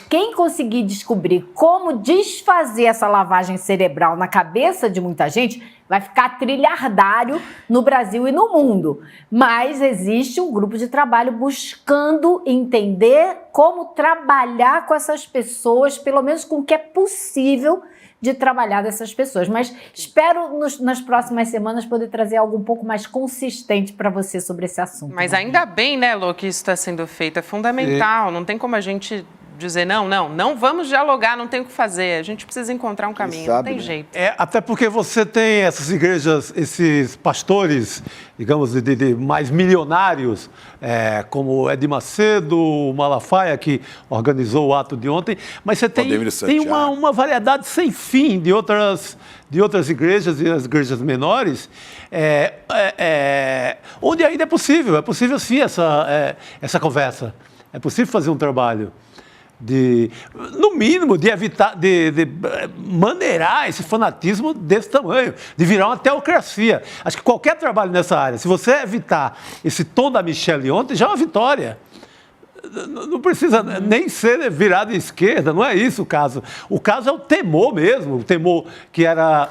Quem conseguir descobrir como desfazer essa lavagem cerebral na cabeça de muita gente vai ficar trilhardário no Brasil e no mundo. Mas existe um grupo de trabalho buscando entender como trabalhar com essas pessoas, pelo menos com o que é possível de trabalhar dessas pessoas. Mas espero nas próximas semanas poder trazer algo um pouco mais consistente para você sobre esse assunto. Mas ainda bem, né, Lô, que isso está sendo feito. É fundamental. Não tem como a gente dizer não vamos dialogar, não tem o que fazer. A gente precisa encontrar um caminho, não tem jeito. Até porque você tem essas igrejas, esses pastores, digamos, de mais milionários, como Edir Macedo, o Malafaia, que organizou o ato de ontem, mas você tem uma variedade sem fim de outras igrejas e as igrejas menores, onde ainda é possível sim essa conversa. É possível fazer um trabalho no mínimo, de evitar, de maneirar esse fanatismo desse tamanho, de virar uma teocracia. Acho que qualquer trabalho nessa área, se você evitar esse tom da Michelle ontem, já é uma vitória. Não precisa nem ser virado à esquerda, não é isso o caso. O caso é o temor mesmo, o temor que era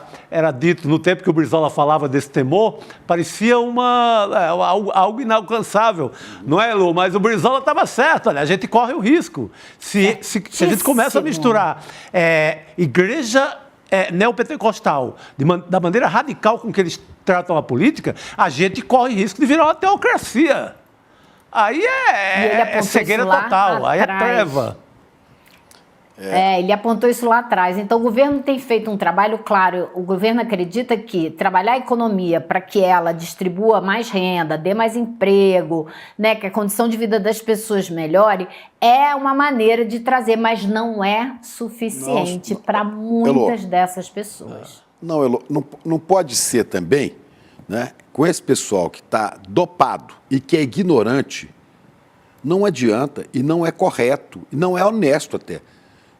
dito no tempo que o Brizola falava desse temor, parecia algo inalcançável, não é, Lu? Mas o Brizola estava certo, olha, a gente corre o risco. Se a gente começa a misturar igreja neopentecostal da maneira radical com que eles tratam a política, a gente corre risco de virar uma teocracia. Aí é cegueira total, aí é treva. Ele apontou isso lá atrás. Então, o governo tem feito um trabalho, claro, o governo acredita que trabalhar a economia para que ela distribua mais renda, dê mais emprego, né, que a condição de vida das pessoas melhore, é uma maneira de trazer, mas não é suficiente para muitas dessas pessoas. Não pode ser também, né, com esse pessoal que está dopado e que é ignorante, não adianta e não é correto e não é honesto até,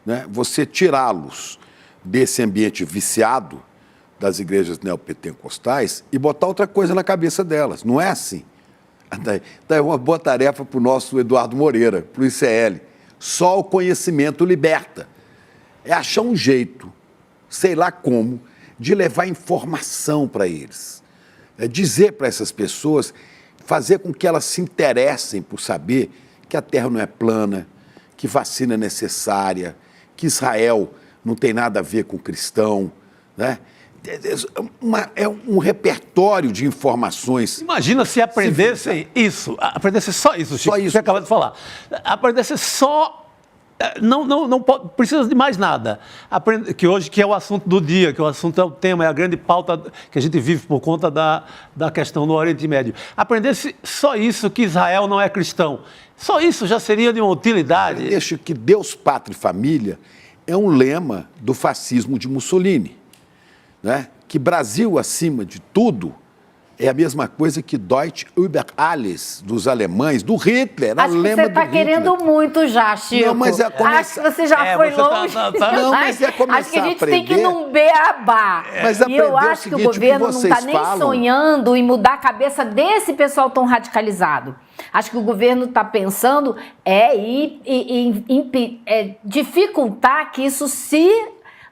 né, você tirá-los desse ambiente viciado das igrejas neopentecostais e botar outra coisa na cabeça delas. Não é assim. Daí uma boa tarefa para o nosso Eduardo Moreira, para o ICL. Só o conhecimento liberta. É achar um jeito, sei lá como, de levar informação para eles. É dizer para essas pessoas, fazer com que elas se interessem por saber que a Terra não é plana, que vacina é necessária, que Israel não tem nada a ver com cristão, né? É um repertório de informações. Imagina se aprendessem isso, aprendessem só isso, Chico, que você acabou de falar. Aprendessem só... Não precisa de mais nada. Que hoje que é o assunto do dia, que o assunto é o tema, é a grande pauta que a gente vive por conta da questão no Oriente Médio. Aprendesse só isso, que Israel não é cristão. Só isso já seria de uma utilidade. Deixa que Deus, Pátria e Família é um lema do fascismo de Mussolini, né? Que Brasil acima de tudo é a mesma coisa que Deutsch über alles, dos alemães, do Hitler. Acho que você está querendo muito já, Chico. Não, mas acho que você já foi longe. Não, mas é começar acho que a gente tem que ir num beabá. E eu acho que o governo não está nem sonhando em mudar a cabeça desse pessoal tão radicalizado. Acho que o governo está pensando dificultar que isso se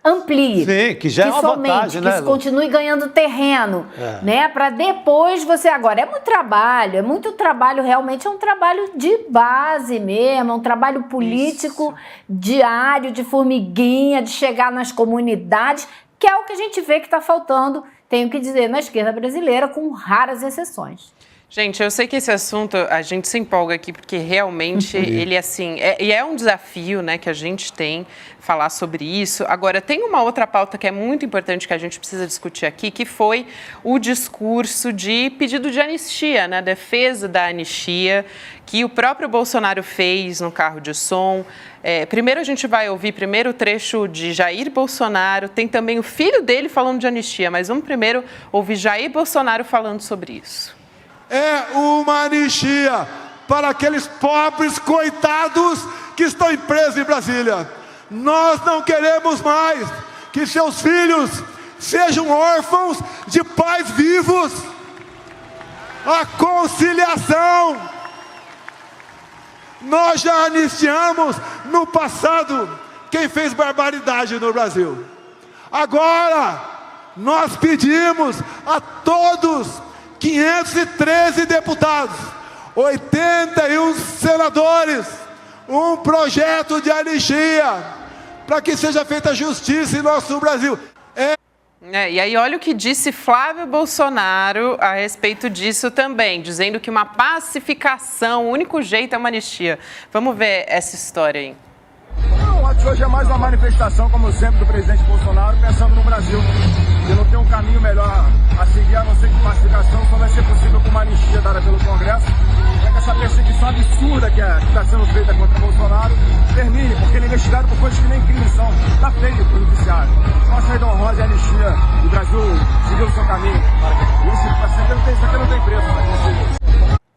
amplie. Sim, que já é uma vantagem, né? Que isso continue ganhando terreno, né? Para depois você... Agora, é muito trabalho, realmente é um trabalho de base mesmo, é um trabalho político diário, de formiguinha, de chegar nas comunidades, que é o que a gente vê que está faltando, tenho que dizer, na esquerda brasileira, com raras exceções. Gente, eu sei que esse assunto, a gente se empolga aqui, porque realmente ele, assim, é um desafio, né, que a gente tem, falar sobre isso. Agora, tem uma outra pauta que é muito importante que a gente precisa discutir aqui, que foi o discurso de pedido de anistia, né, defesa da anistia, que o próprio Bolsonaro fez no carro de som. Primeiro a gente vai ouvir o trecho de Jair Bolsonaro, tem também o filho dele falando de anistia, mas vamos primeiro ouvir Jair Bolsonaro falando sobre isso. É uma anistia para aqueles pobres coitados que estão presos em Brasília. Nós não queremos mais que seus filhos sejam órfãos de pais vivos. A conciliação. Nós já anistiamos no passado quem fez barbaridade no Brasil. Agora, nós pedimos a todos 513 deputados, 81 senadores, um projeto de anistia para que seja feita justiça em nosso Brasil. E aí olha o que disse Flávio Bolsonaro a respeito disso também, dizendo que uma pacificação, o único jeito é uma anistia. Vamos ver essa história aí. Não, acho que hoje é mais uma manifestação, como sempre, do presidente Bolsonaro, pensando no Brasil. Que não tem um caminho melhor a seguir, a não ser que pacificação só vai ser possível com uma anistia dada pelo Congresso. É que essa perseguição absurda que está sendo feita contra Bolsonaro termine, porque ele é investigado por coisas que nem crime são. Está feio para o judiciário. Uma saída honrosa e anistia, o Brasil seguiu o seu caminho. Isso aqui não tem preço, né?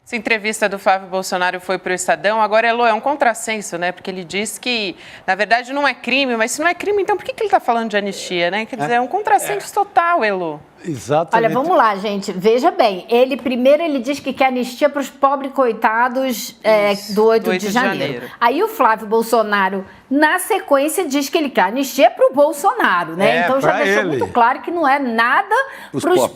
Essa entrevista do Flávio Bolsonaro foi para o Estadão. Agora, Elô, é um contrassenso, né? Porque ele diz que, na verdade, não é crime. Mas se não é crime, então por que ele está falando de anistia, né? Quer dizer, é um contrassenso total, Elô. Exatamente. Olha, vamos lá, gente. Veja bem. Ele diz que quer anistia para os pobres coitados do 8 de janeiro. Aí o Flávio Bolsonaro, na sequência, diz que ele quer anistia para o Bolsonaro, né? Então já deixou muito claro que não é nada para os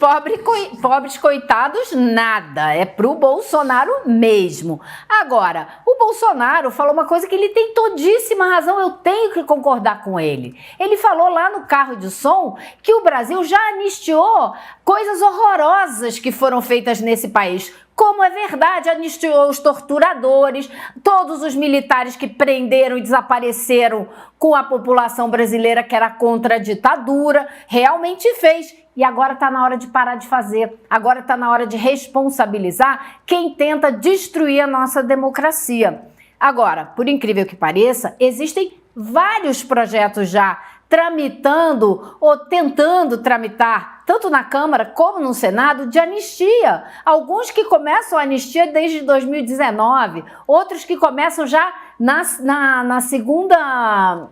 pobres coitados, nada. É para o Bolsonaro mesmo. Agora, o Bolsonaro falou uma coisa que ele tem todíssima razão, eu tenho que concordar com ele. Ele falou lá no carro de som que o Brasil já anistiou coisas horrorosas que foram feitas nesse país. Como é verdade, anistiou os torturadores, todos os militares que prenderam e desapareceram com a população brasileira que era contra a ditadura, realmente fez. E agora está na hora de parar de fazer, agora está na hora de responsabilizar quem tenta destruir a nossa democracia. Agora, por incrível que pareça, existem vários projetos já tramitando ou tentando tramitar, tanto na Câmara como no Senado, de anistia. Alguns que começam a anistia desde 2019, outros que começam já na segunda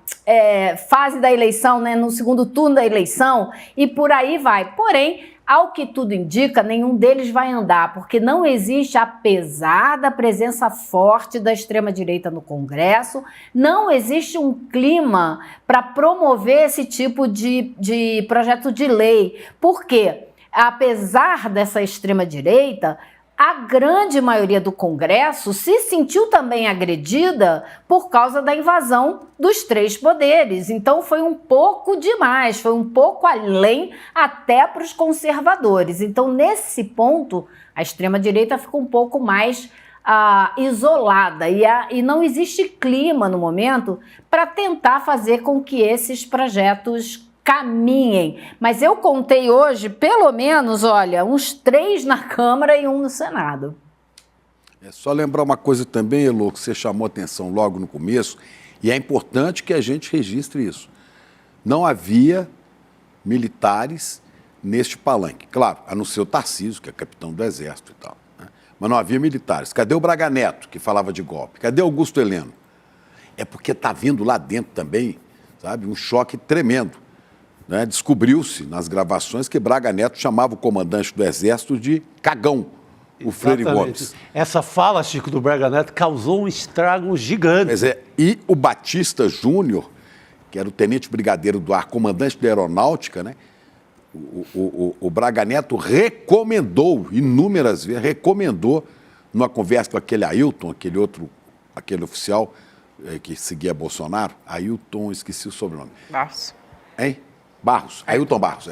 fase da eleição, né, no segundo turno da eleição, e por aí vai. Porém, ao que tudo indica, nenhum deles vai andar, porque não existe, apesar da presença forte da extrema-direita no Congresso, não existe um clima para promover esse tipo de projeto de lei. Por quê? Apesar dessa extrema-direita, a grande maioria do Congresso se sentiu também agredida por causa da invasão dos 3 poderes. Então foi um pouco demais, foi um pouco além até para os conservadores. Então, nesse ponto, a extrema-direita ficou um pouco mais isolada e não existe clima no momento para tentar fazer com que esses projetos caminhem. Mas eu contei hoje, pelo menos, olha, uns 3 na Câmara e 1 no Senado. É só lembrar uma coisa também, Elô, que você chamou atenção logo no começo, e é importante que a gente registre isso. Não havia militares neste palanque. Claro, a não ser o Tarcísio, que é capitão do Exército e tal, né? Mas não havia militares. Cadê o Braga Neto, que falava de golpe? Cadê Augusto Heleno? É porque está vindo lá dentro também, sabe, um choque tremendo. Né? Descobriu-se nas gravações que Braga Neto chamava o comandante do Exército de cagão, o Freire Gomes. Essa fala, Chico, do Braga Neto causou um estrago gigante. Pois é, e o Batista Júnior, que era o tenente brigadeiro do ar, comandante da aeronáutica, né? O Braga Neto recomendou, inúmeras vezes, recomendou, numa conversa com aquele Ailton, aquele oficial que seguia Bolsonaro, Ailton, esqueci o sobrenome. Barros. Hein? Barros, Ailton Barros,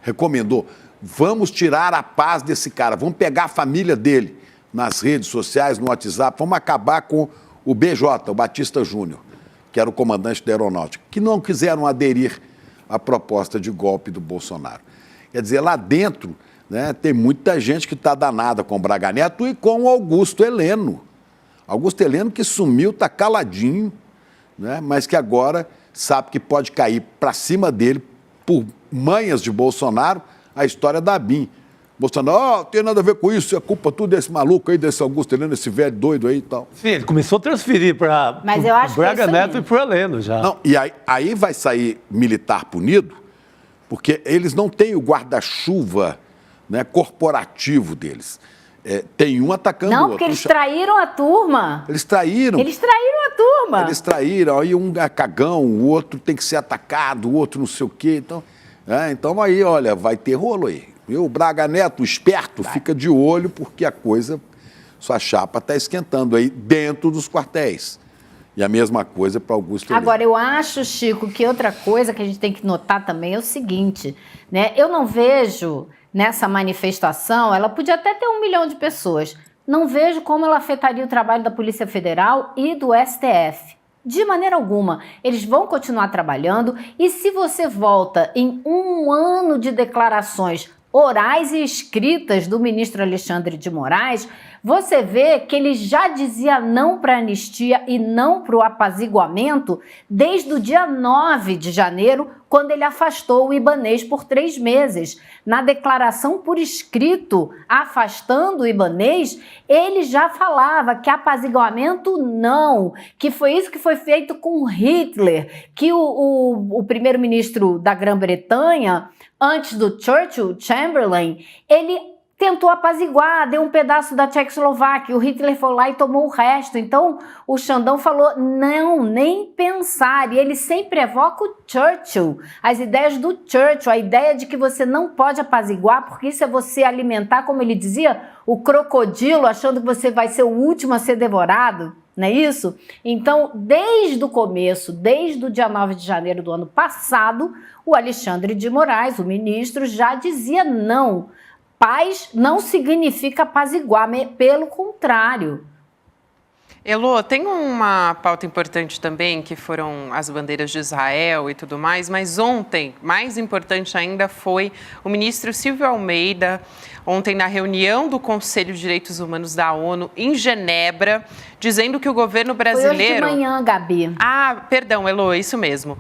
recomendou, Vamos tirar a paz desse cara, vamos pegar a família dele nas redes sociais, no WhatsApp, vamos acabar com o BJ, o Batista Júnior, que era o comandante da aeronáutica, que não quiseram aderir à proposta de golpe do Bolsonaro. Quer dizer, lá dentro, né, tem muita gente que está danada com o Braga Neto e com o Augusto Heleno. Augusto Heleno que sumiu, está caladinho, né, mas que agora sabe que pode cair para cima dele, por manhas de Bolsonaro, a história da ABIN. Bolsonaro, tem nada a ver com isso, é culpa tudo desse maluco aí, desse Augusto Heleno, esse velho doido aí e tal. Sim, ele começou a transferir para o Braga Neto e para o Heleno já. Não, e aí vai sair militar punido, porque eles não têm o guarda-chuva, né, corporativo deles. Tem um atacando o outro. Não, porque eles traíram a turma. Eles traíram. Eles traíram a turma. Eles traíram, aí um é cagão, o outro tem que ser atacado, o outro não sei o quê. Então aí, olha, vai ter rolo aí. E o Braga Neto, esperto, fica de olho, porque a coisa, sua chapa está esquentando aí dentro dos quartéis. E a mesma coisa para Augusto Heleno. Agora, eu acho, Chico, que outra coisa que a gente tem que notar também é o seguinte, né? Eu não vejo nessa manifestação, ela podia até ter 1 milhão de pessoas, não vejo como ela afetaria o trabalho da Polícia Federal e do STF. De maneira alguma. Eles vão continuar trabalhando e se você volta em 1 ano de declarações orais e escritas do ministro Alexandre de Moraes, você vê que ele já dizia não para a anistia e não para o apaziguamento desde o dia 9 de janeiro, quando ele afastou o Ibanez por 3 meses. Na declaração por escrito, afastando o Ibanez, ele já falava que apaziguamento não, que foi isso que foi feito com Hitler, que o primeiro-ministro da Grã-Bretanha, antes do Churchill, Chamberlain, ele tentou apaziguar, deu um pedaço da Tchecoslováquia, o Hitler foi lá e tomou o resto. Então, o Xandão falou, não, nem pensar. E ele sempre evoca o Churchill, as ideias do Churchill, a ideia de que você não pode apaziguar, porque isso é você alimentar, como ele dizia, o crocodilo, achando que você vai ser o último a ser devorado. Não é isso? Então, desde o começo, desde o dia 9 de janeiro do ano passado, o Alexandre de Moraes, o ministro, já dizia não. Paz não significa apaziguar, pelo contrário. Elô, tem uma pauta importante também, que foram as bandeiras de Israel e tudo mais, mas ontem, mais importante ainda, foi o ministro Silvio Almeida, ontem na reunião do Conselho de Direitos Humanos da ONU, em Genebra, dizendo que o governo brasileiro... Foi hoje de manhã, Gabi. Ah, perdão, Elô, isso mesmo.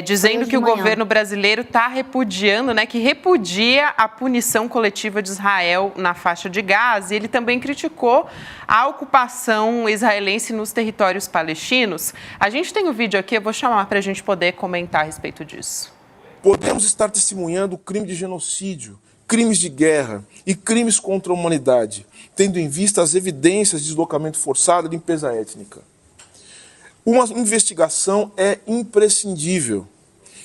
Dizendo que o governo brasileiro está repudiando, né, que repudia a punição coletiva de Israel na faixa de Gaza. E ele também criticou a ocupação israelense nos territórios palestinos. A gente tem o vídeo aqui, eu vou chamar para a gente poder comentar a respeito disso. Podemos estar testemunhando crime de genocídio, crimes de guerra e crimes contra a humanidade, tendo em vista as evidências de deslocamento forçado e limpeza étnica. Uma investigação é imprescindível.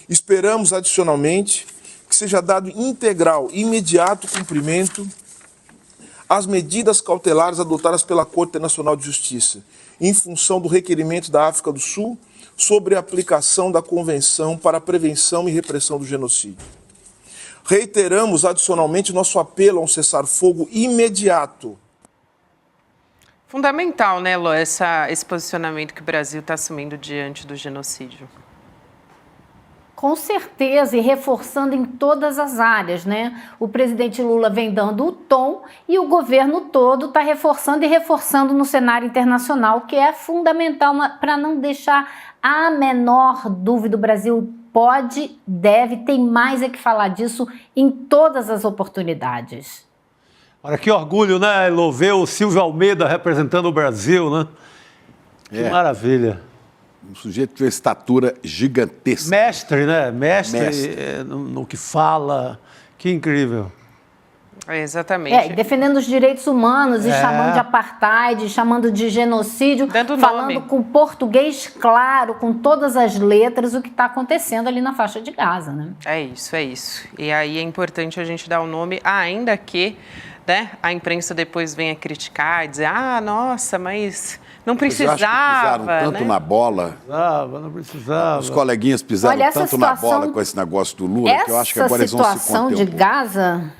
Esperamos, adicionalmente, que seja dado integral e imediato cumprimento às medidas cautelares adotadas pela Corte Internacional de Justiça, em função do requerimento da África do Sul sobre a aplicação da Convenção para a Prevenção e Repressão do Genocídio. Reiteramos, adicionalmente, nosso apelo a um cessar-fogo imediato. Fundamental, né, Lô, esse posicionamento que o Brasil está assumindo diante do genocídio. Com certeza, e reforçando em todas as áreas, né? O presidente Lula vem dando o tom e o governo todo está reforçando e reforçando no cenário internacional, que é fundamental para não deixar a menor dúvida. O Brasil pode, deve, tem mais é que falar disso em todas as oportunidades. Olha, que orgulho, né, Elô, ver o Silvio Almeida representando o Brasil, né? Que maravilha. Um sujeito de uma estatura gigantesca. Mestre, né? Mestre. No que fala. Que incrível. Exatamente. E defendendo os direitos humanos e chamando de apartheid, chamando de genocídio, falando com português claro, com todas as letras, o que está acontecendo ali na faixa de Gaza, né? É isso. E aí é importante a gente dar o nome, ainda que, né, a imprensa depois venha criticar e dizer, nossa, mas não precisava. Pisaram tanto, né? na bola. Não precisava. Os coleguinhas pisaram tanto na bola com esse negócio do Lula, que eu acho que agora eles vão se conter situação de Gaza,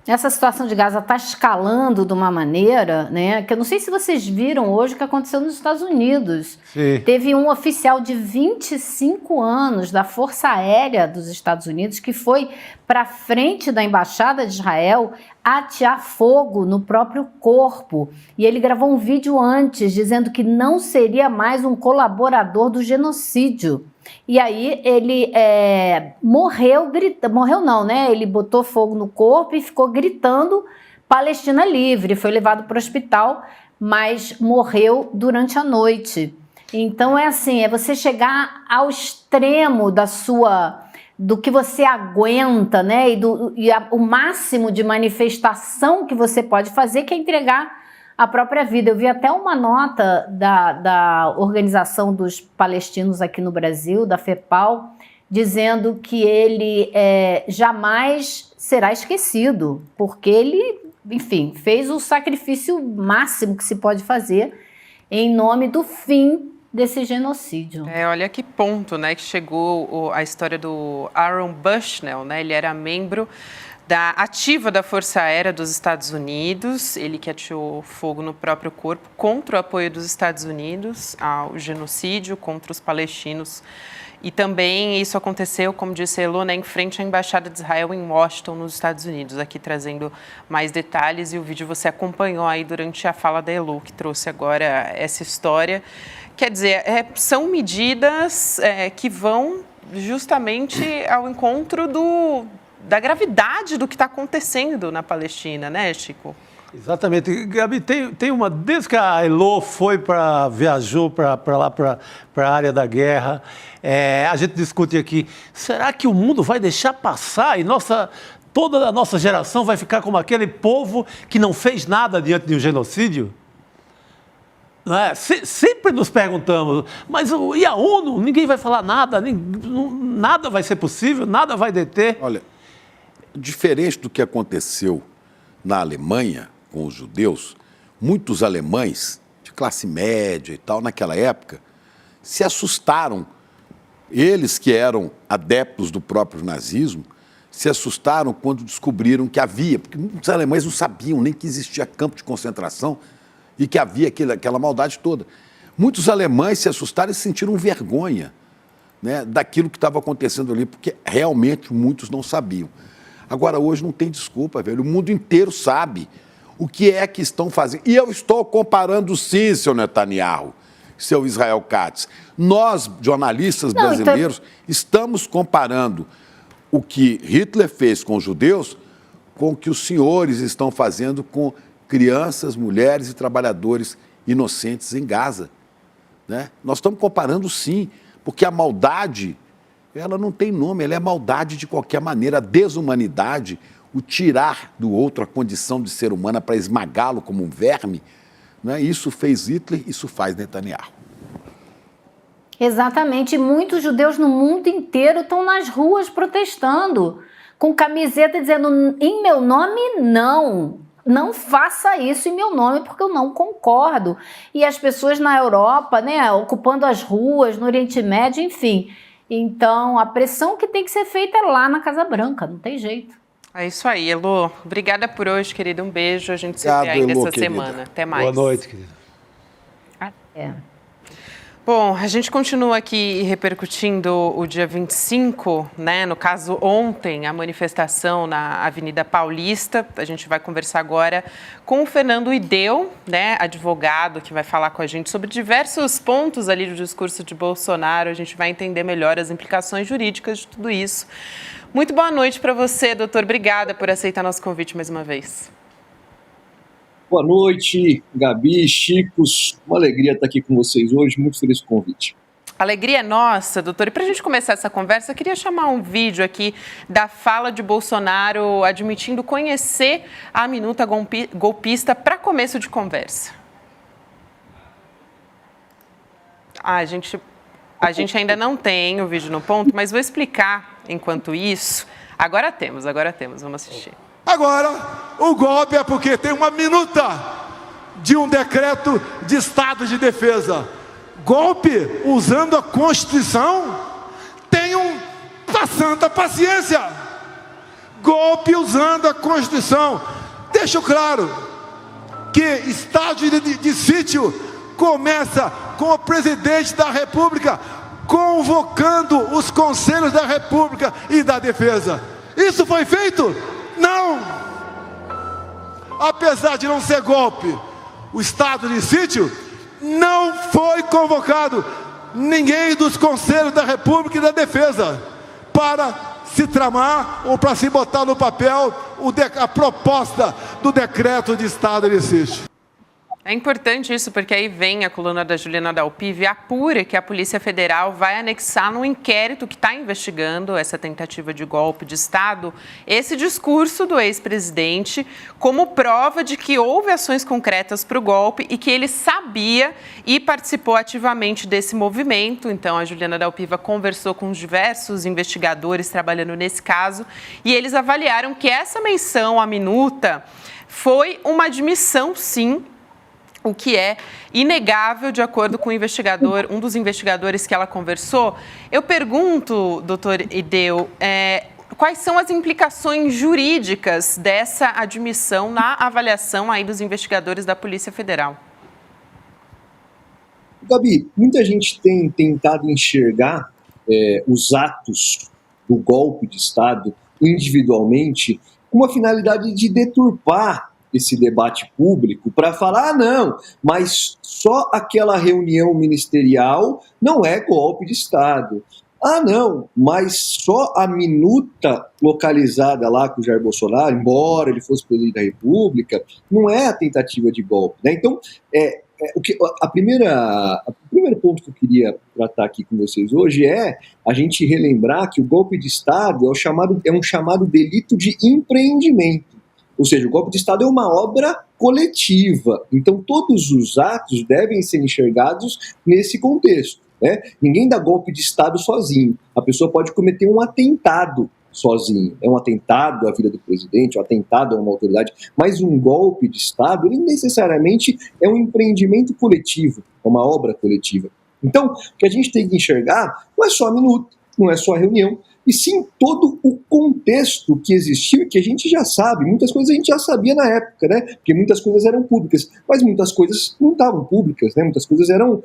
Essa situação de Gaza está escalando de uma maneira, né, que eu não sei se vocês viram hoje o que aconteceu nos Estados Unidos. Sim. Teve um oficial de 25 anos da Força Aérea dos Estados Unidos que foi para frente da Embaixada de Israel atear fogo no próprio corpo. E ele gravou um vídeo antes dizendo que não seria mais um colaborador do genocídio. E aí ele morreu não, né? Ele botou fogo no corpo e ficou gritando Palestina livre. Foi levado para o hospital, mas morreu durante a noite. Então é assim, é você chegar ao extremo do que você aguenta, né? O máximo de manifestação que você pode fazer, que é entregar a própria vida. Eu vi até uma nota da Organização dos Palestinos aqui no Brasil, da FEPAL, dizendo que ele jamais será esquecido, porque ele, enfim, fez o sacrifício máximo que se pode fazer em nome do fim desse genocídio. Olha que ponto, né, que chegou a história do Aaron Bushnell, né? Ele era membro ativa da Força Aérea dos Estados Unidos, ele que ateou fogo no próprio corpo contra o apoio dos Estados Unidos ao genocídio contra os palestinos. E também isso aconteceu, como disse a Elo, né, em frente à Embaixada de Israel em Washington, nos Estados Unidos. Aqui trazendo mais detalhes, e o vídeo você acompanhou aí durante a fala da Elo, que trouxe agora essa história. Quer dizer, são medidas que vão justamente ao encontro da gravidade do que está acontecendo na Palestina, né, Chico? Exatamente. Gabi, tem uma... Desde que a Elo viajou para lá, para a área da guerra, a gente discute aqui, será que o mundo vai deixar passar e toda a nossa geração vai ficar como aquele povo que não fez nada diante de um genocídio? Não é? Sempre nos perguntamos, mas e a ONU? Ninguém vai falar nada, nada vai ser possível, nada vai deter. Olha, diferente do que aconteceu na Alemanha com os judeus, muitos alemães de classe média e tal, naquela época, se assustaram. Eles que eram adeptos do próprio nazismo, se assustaram quando descobriram que havia, porque muitos alemães não sabiam nem que existia campo de concentração e que havia aquela maldade toda. Muitos alemães se assustaram e sentiram vergonha, né, daquilo que estava acontecendo ali, porque realmente muitos não sabiam. Agora, hoje não tem desculpa, velho. O mundo inteiro sabe o que é que estão fazendo. E eu estou comparando sim, seu Netanyahu, seu Israel Katz. Nós, jornalistas brasileiros, estamos comparando o que Hitler fez com os judeus com o que os senhores estão fazendo com crianças, mulheres e trabalhadores inocentes em Gaza, né? Nós estamos comparando sim, porque a maldade, ela não tem nome, ela é maldade de qualquer maneira. A desumanidade, o tirar do outro a condição de ser humana para esmagá-lo como um verme, né? Isso fez Hitler, isso faz Netanyahu. Exatamente, muitos judeus no mundo inteiro estão nas ruas protestando, com camiseta dizendo, em meu nome, não faça isso em meu nome, porque eu não concordo. E as pessoas na Europa, né, ocupando as ruas, no Oriente Médio, enfim. Então, a pressão que tem que ser feita é lá na Casa Branca, não tem jeito. É isso aí, Elo. Obrigada por hoje, querida. Um beijo. A gente se vê ainda essa semana. Até mais. Boa noite, querida. Até. Bom, a gente continua aqui repercutindo o dia 25, né? No caso, ontem, a manifestação na Avenida Paulista. A gente vai conversar agora com o Fernando Ideu, né? Advogado, que vai falar com a gente sobre diversos pontos ali do discurso de Bolsonaro. A gente vai entender melhor as implicações jurídicas de tudo isso. Muito boa noite para você, doutor. Obrigada por aceitar nosso convite mais uma vez. Boa noite, Gabi, Chicos. Uma alegria estar aqui com vocês hoje. Muito feliz com o convite. Alegria é nossa, doutor. E para a gente começar essa conversa, eu queria chamar um vídeo aqui da fala de Bolsonaro admitindo conhecer a minuta golpista para começo de conversa. A gente ainda não tem o vídeo no ponto, mas vou explicar enquanto isso. Agora temos, vamos assistir. Agora, o golpe é porque tem uma minuta de um decreto de estado de defesa. Golpe usando a Constituição? Tenham a santa paciência. golpe usando a Constituição. Deixo claro que estado de sítio começa com o presidente da República convocando os conselhos da República e da Defesa. Isso foi feito? Não! Apesar de não ser golpe, o estado de sítio não foi convocado ninguém dos conselhos da República e da Defesa para se tramar ou para se botar no papel a proposta do decreto de estado de sítio. É importante isso, porque aí vem a coluna da Juliana Dalpive, apura que a Polícia Federal vai anexar no inquérito que está investigando essa tentativa de golpe de Estado, esse discurso do ex-presidente como prova de que houve ações concretas para o golpe e que ele sabia e participou ativamente desse movimento. Então, a Juliana Dalpiva conversou com diversos investigadores trabalhando nesse caso e eles avaliaram que essa menção à minuta foi uma admissão, sim, o que é inegável, de acordo com o investigador, um dos investigadores que ela conversou. Eu pergunto, doutor Ideu, quais são as implicações jurídicas dessa admissão na avaliação aí dos investigadores da Polícia Federal? Gabi, muita gente tem tentado enxergar os atos do golpe de Estado individualmente com uma finalidade de deturpar esse debate público para falar, não, mas só aquela reunião ministerial não é golpe de Estado. Ah, não, mas só a minuta localizada lá com o Jair Bolsonaro, embora ele fosse presidente da República, não é a tentativa de golpe, né? Então, o primeiro ponto que eu queria tratar aqui com vocês hoje é a gente relembrar que o golpe de Estado é um chamado delito de empreendimento. Ou seja, o golpe de Estado é uma obra coletiva. Então, todos os atos devem ser enxergados nesse contexto, né? Ninguém dá golpe de Estado sozinho. A pessoa pode cometer um atentado sozinho. É um atentado à vida do presidente, um atentado a uma autoridade, mas um golpe de Estado, ele necessariamente é um empreendimento coletivo, é uma obra coletiva. Então, o que a gente tem que enxergar não é só a minuta, não é só a reunião, e sim todo o contexto que existiu, que a gente já sabe, muitas coisas a gente já sabia na época, né? Porque muitas coisas eram públicas, mas muitas coisas não estavam públicas, né? Muitas coisas eram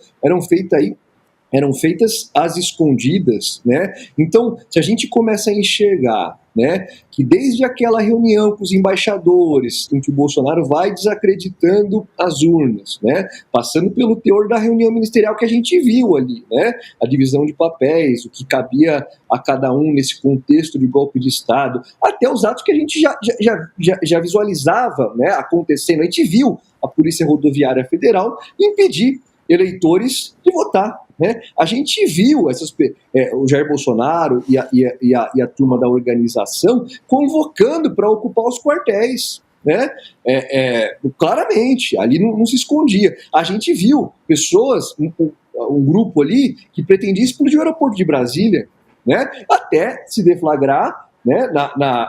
feitas às escondidas, né? Então, se a gente começa a enxergar, né, que desde aquela reunião com os embaixadores, em que o Bolsonaro vai desacreditando as urnas, né, passando pelo teor da reunião ministerial que a gente viu ali, né, a divisão de papéis, o que cabia a cada um nesse contexto de golpe de Estado, até os atos que a gente já visualizava, né, acontecendo. A gente viu a Polícia Rodoviária Federal impedir eleitores de votar, né? A gente viu o Jair Bolsonaro e a turma da organização convocando para ocupar os quartéis, né? Claramente, ali não se escondia. A gente viu pessoas, um grupo ali que pretendia explodir o aeroporto de Brasília, né? Até se deflagrar, né,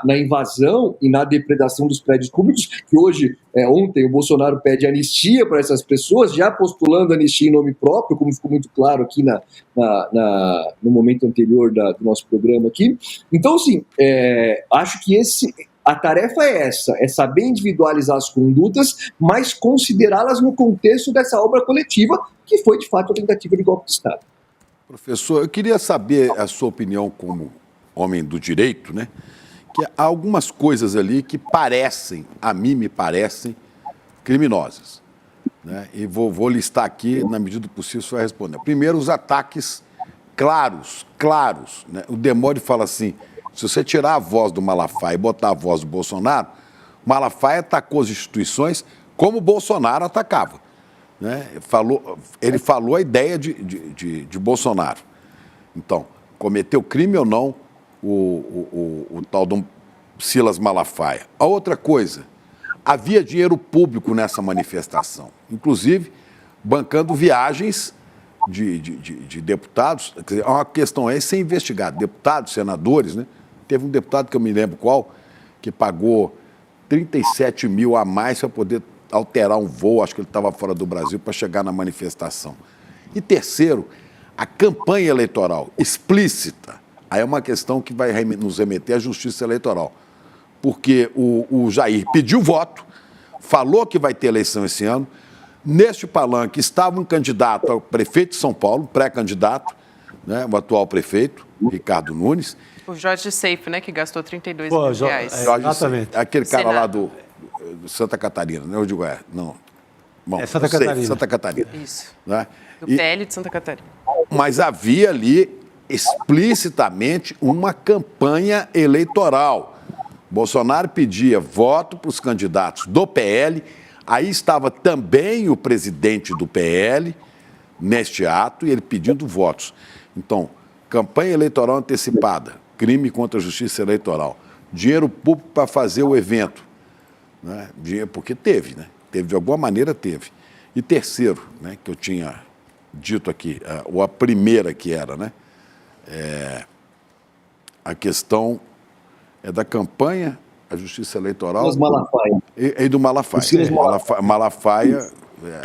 na invasão e na depredação dos prédios públicos, que hoje, ontem, o Bolsonaro pede anistia para essas pessoas, já postulando anistia em nome próprio, como ficou muito claro aqui no momento anterior do nosso programa aqui. Então, assim, acho que a tarefa é saber individualizar as condutas, mas considerá-las no contexto dessa obra coletiva, que foi, de fato, a tentativa de golpe de Estado. Professor, eu queria saber a sua opinião como homem do direito, né? Que há algumas coisas ali que me parecem criminosas, né? E vou listar aqui, na medida do possível, você vai responder. Primeiro, os ataques claros, né? O Demore fala assim, se você tirar a voz do Malafaia e botar a voz do Bolsonaro, o Malafaia atacou as instituições como o Bolsonaro atacava, né? Ele falou a ideia de Bolsonaro. Então, cometeu crime ou não o tal do Silas Malafaia? A outra coisa, havia dinheiro público nessa manifestação, inclusive bancando viagens de deputados. Quer dizer, uma questão é ser investigado. Deputados, senadores, né? Teve um deputado que eu me lembro qual, que pagou 37 mil a mais para poder alterar um voo, acho que ele estava fora do Brasil, para chegar na manifestação. E terceiro, a campanha eleitoral explícita. Aí é uma questão que vai nos remeter à justiça eleitoral. porque o Jair pediu voto, falou que vai ter eleição esse ano. Neste palanque estava um candidato ao prefeito de São Paulo, pré-candidato, né, o atual prefeito, Ricardo Nunes. O Jorge Seife, né, que gastou 32 mil reais. Exatamente. Aquele cara lá do Santa Catarina, né? Eu digo, não. Bom, Santa Catarina. Santa Catarina. Isso. Né? Do PL de Santa Catarina. Mas havia ali explicitamente uma campanha eleitoral. Bolsonaro pedia voto para os candidatos do PL, aí estava também o presidente do PL neste ato e ele pedindo votos. Então, campanha eleitoral antecipada, crime contra a justiça eleitoral, dinheiro público para fazer o evento, né? Dinheiro, porque teve, né? Teve, de alguma maneira teve. E terceiro, né, que eu tinha dito aqui, ou a primeira que era, né? A questão da campanha, a justiça eleitoral... Silas Malafaia. E do Malafaia. Malafaia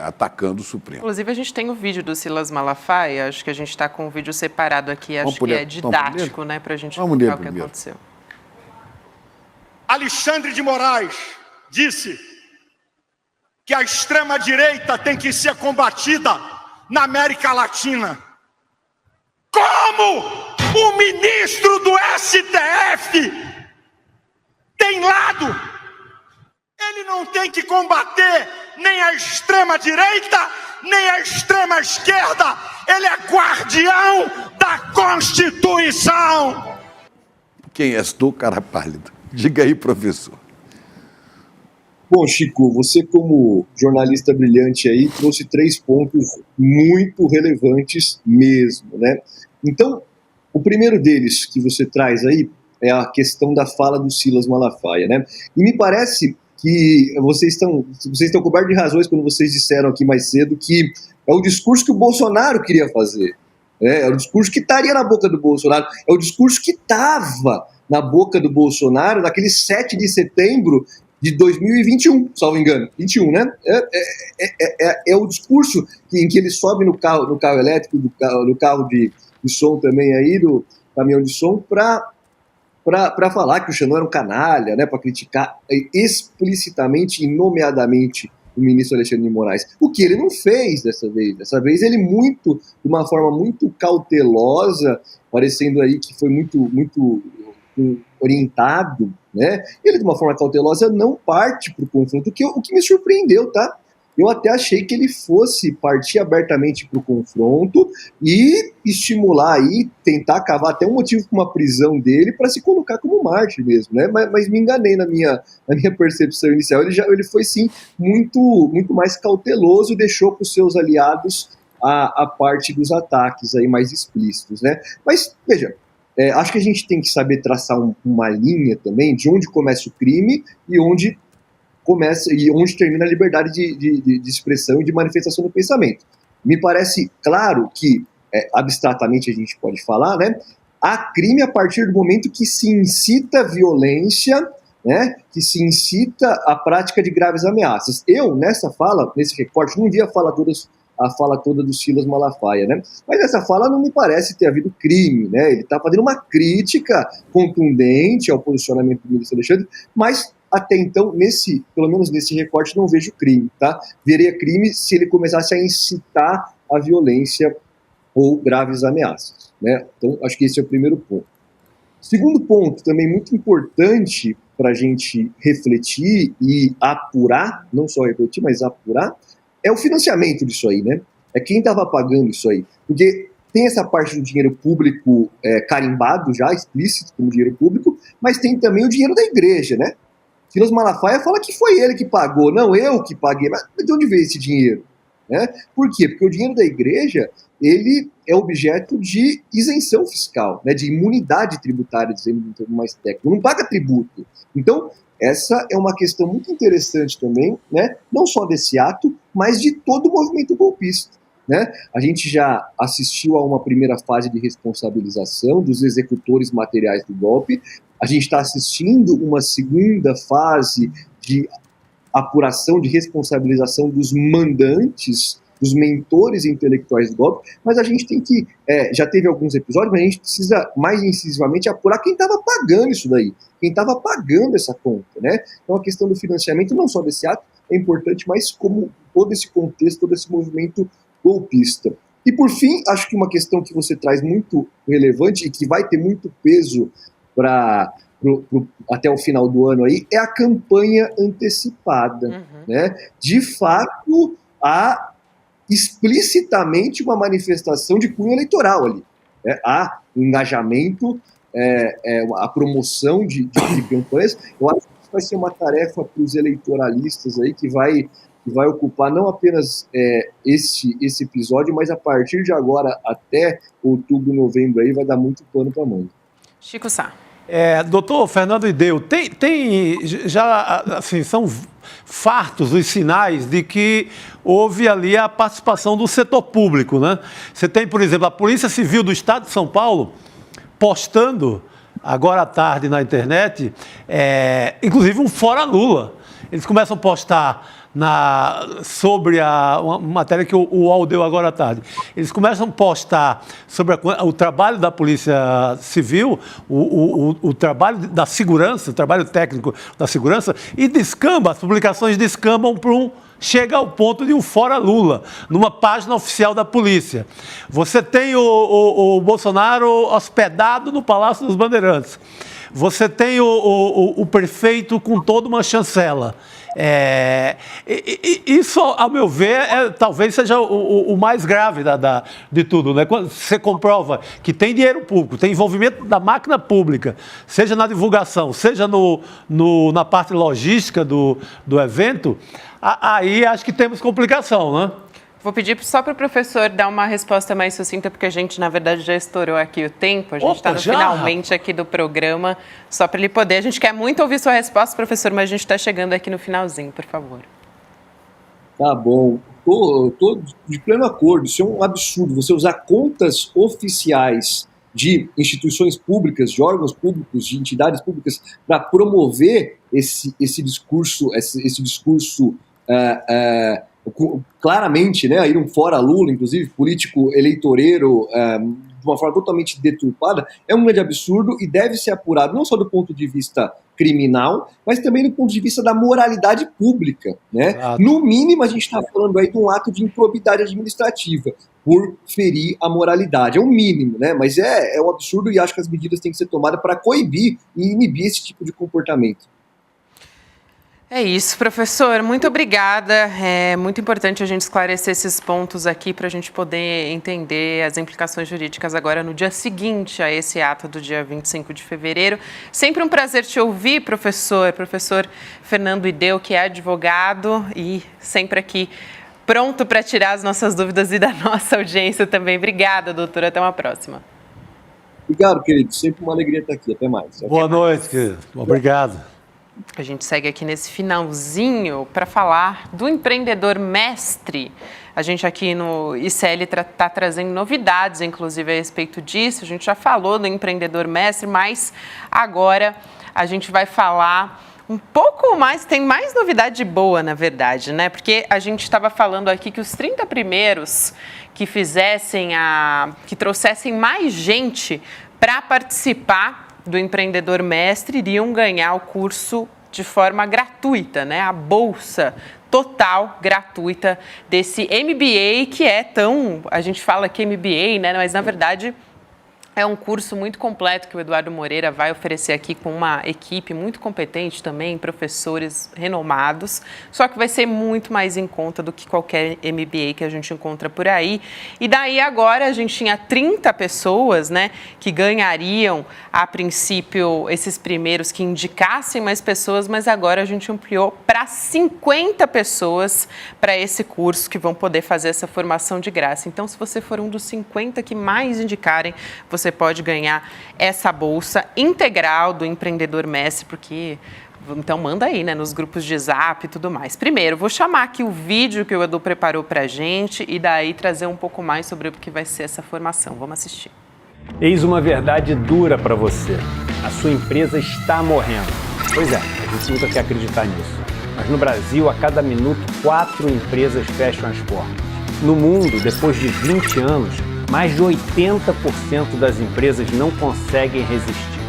atacando o Supremo. Inclusive, a gente tem o vídeo do Silas Malafaia, acho que a gente está com o vídeo separado aqui, acho que é didático, né, para a gente explicar o que aconteceu. Alexandre de Moraes disse que a extrema-direita tem que ser combatida na América Latina. Como o ministro do STF tem lado? Ele não tem que combater nem a extrema-direita, nem a extrema-esquerda. Ele é guardião da Constituição. Quem és tu, cara pálido? Diga aí, professor. Bom, Chico, você como jornalista brilhante aí trouxe 3 pontos muito relevantes mesmo, né? Então, o primeiro deles que você traz aí é a questão da fala do Silas Malafaia, né? E me parece que vocês estão cobertos de razões quando vocês disseram aqui mais cedo que é o discurso que o Bolsonaro queria fazer, né? É o discurso que estaria na boca do Bolsonaro, é o discurso que estava na boca do Bolsonaro naquele 7 de setembro de 2021, salvo engano, 21, né? É o discurso em que ele sobe no carro elétrico, no carro de som também aí, do caminhão de som, para falar que o Xandão era um canalha, né? Para criticar explicitamente e nomeadamente o ministro Alexandre de Moraes. O que ele não fez dessa vez. Dessa vez ele de uma forma muito cautelosa, parecendo aí que foi muito orientado, né? Ele de uma forma cautelosa não parte para o confronto, o que me surpreendeu, tá? Eu até achei que ele fosse partir abertamente para o confronto e estimular aí, tentar cavar até um motivo para uma prisão dele para se colocar como mártir mesmo, né? Mas me enganei na minha percepção inicial. Ele foi sim muito mais cauteloso, deixou para os seus aliados a parte dos ataques aí mais explícitos, né? Mas veja, acho que a gente tem que saber traçar uma linha também de onde começa o crime e onde termina a liberdade de expressão e de manifestação do pensamento. Me parece claro que, abstratamente a gente pode falar, né, há crime a partir do momento que se incita violência, né, que se incita a prática de graves ameaças. Eu, nesse recorte, não vi a fala toda do Silas Malafaia, né? Mas essa fala não me parece ter havido crime, né? Ele está fazendo uma crítica contundente ao posicionamento do ministro Alexandre, mas até então, pelo menos nesse recorte, não vejo crime, tá? Veria crime se ele começasse a incitar a violência ou graves ameaças, né? Então, acho que esse é o primeiro ponto. Segundo ponto, também muito importante para a gente refletir e apurar, não só refletir, mas apurar, é o financiamento disso aí, né? É quem estava pagando isso aí. Porque tem essa parte do dinheiro público carimbado já, explícito como dinheiro público, mas tem também o dinheiro da igreja, né? Silas Malafaia fala que foi ele que pagou, não eu que paguei. Mas de onde veio esse dinheiro? Né? Por quê? Porque o dinheiro da igreja, ele é objeto de isenção fiscal, né? De imunidade tributária, dizendo de um termo mais técnico. Não paga tributo. Então, essa é uma questão muito interessante também, né? Não só desse ato, mas de todo o movimento golpista, né? A gente já assistiu a uma primeira fase de responsabilização dos executores materiais do golpe. A gente está assistindo uma segunda fase de apuração, de responsabilização dos mandantes dos mentores intelectuais do golpe, mas a gente tem que, já teve alguns episódios, mas a gente precisa mais incisivamente apurar quem estava pagando isso daí, quem estava pagando essa conta, né? Então a questão do financiamento, não só desse ato, é importante, mas como todo esse contexto, todo esse movimento golpista. E por fim, acho que uma questão que você traz muito relevante e que vai ter muito peso até o final do ano aí, é a campanha antecipada, né? De fato, há explicitamente uma manifestação de cunho eleitoral ali, né? Há engajamento, a promoção de campanhas. Eu acho que isso vai ser uma tarefa para os eleitoralistas aí que vai ocupar não apenas esse episódio, mas a partir de agora até outubro, novembro aí vai dar muito pano para manga. Chico Sá. Doutor Fernando Ideu, tem já, assim, são fartos os sinais de que houve ali a participação do setor público, né? Você tem, por exemplo, a Polícia Civil do Estado de São Paulo postando, agora à tarde na internet, inclusive um fora Lula. Eles começam a postar sobre uma matéria que o UOL deu agora à tarde. Eles começam a postar sobre o trabalho da Polícia Civil, o trabalho da segurança, o trabalho técnico da segurança, e as publicações descambam chega ao ponto de um fora Lula, numa página oficial da polícia. Você tem o Bolsonaro hospedado no Palácio dos Bandeirantes. Você tem o prefeito com toda uma chancela. Isso, ao meu ver, talvez seja o mais grave de tudo, né? Quando você comprova que tem dinheiro público, tem envolvimento da máquina pública, seja na divulgação, seja na parte logística do evento, aí acho que temos complicação, né? Vou pedir só para o professor dar uma resposta mais sucinta, porque a gente, na verdade, já estourou aqui o tempo. A gente está finalmente aqui do programa, só para ele poder. A gente quer muito ouvir sua resposta, professor, mas a gente está chegando aqui no finalzinho, por favor. Tá bom. Estou de pleno acordo. Isso é um absurdo. Você usar contas oficiais de instituições públicas, de órgãos públicos, de entidades públicas, para promover esse discurso, claramente, né, aí um fora Lula, inclusive político eleitoreiro, de uma forma totalmente deturpada, é um grande absurdo e deve ser apurado não só do ponto de vista criminal, mas também do ponto de vista da moralidade pública, né? No mínimo, a gente está falando aí de um ato de improbidade administrativa por ferir a moralidade, é o mínimo, né? Mas é um absurdo e acho que as medidas têm que ser tomadas para coibir e inibir esse tipo de comportamento. É isso, professor. Muito obrigada. É muito importante a gente esclarecer esses pontos aqui para a gente poder entender as implicações jurídicas agora no dia seguinte a esse ato do dia 25 de fevereiro. Sempre um prazer te ouvir, professor. Professor Fernando Ideu, que é advogado e sempre aqui pronto para tirar as nossas dúvidas e da nossa audiência também. Obrigada, doutor. Até uma próxima. Obrigado, querido. Sempre uma alegria estar aqui. Até mais. Boa noite, querido. Obrigado. A gente segue aqui nesse finalzinho para falar do empreendedor mestre. A gente aqui no ICL está trazendo novidades, inclusive, a respeito disso. A gente já falou do empreendedor mestre, mas agora a gente vai falar um pouco mais, tem mais novidade boa, na verdade, né? Porque a gente estava falando aqui que os 30 primeiros que que trouxessem mais gente para participar do empreendedor mestre iriam ganhar o curso de forma gratuita, né? A bolsa total gratuita desse MBA, que a gente fala que MBA, né? Mas na verdade é um curso muito completo que o Eduardo Moreira vai oferecer aqui com uma equipe muito competente também, professores renomados, só que vai ser muito mais em conta do que qualquer MBA que a gente encontra por aí. E daí agora a gente tinha 30 pessoas, né, que ganhariam, a princípio, esses primeiros que indicassem mais pessoas, mas agora a gente ampliou para 50 pessoas para esse curso que vão poder fazer essa formação de graça. Então, se você for um dos 50 que mais indicarem, você pode ganhar essa bolsa integral do empreendedor mestre, porque então manda aí, né, nos grupos de Zap e tudo mais. Primeiro, vou chamar aqui o vídeo que o Edu preparou pra gente e daí trazer um pouco mais sobre o que vai ser essa formação. Vamos assistir. Eis uma verdade dura para você. A sua empresa está morrendo. Pois é, a gente nunca quer acreditar nisso. Mas no Brasil, a cada minuto, 4 empresas fecham as portas. No mundo, depois de 20 anos, mais de 80% das empresas não conseguem resistir.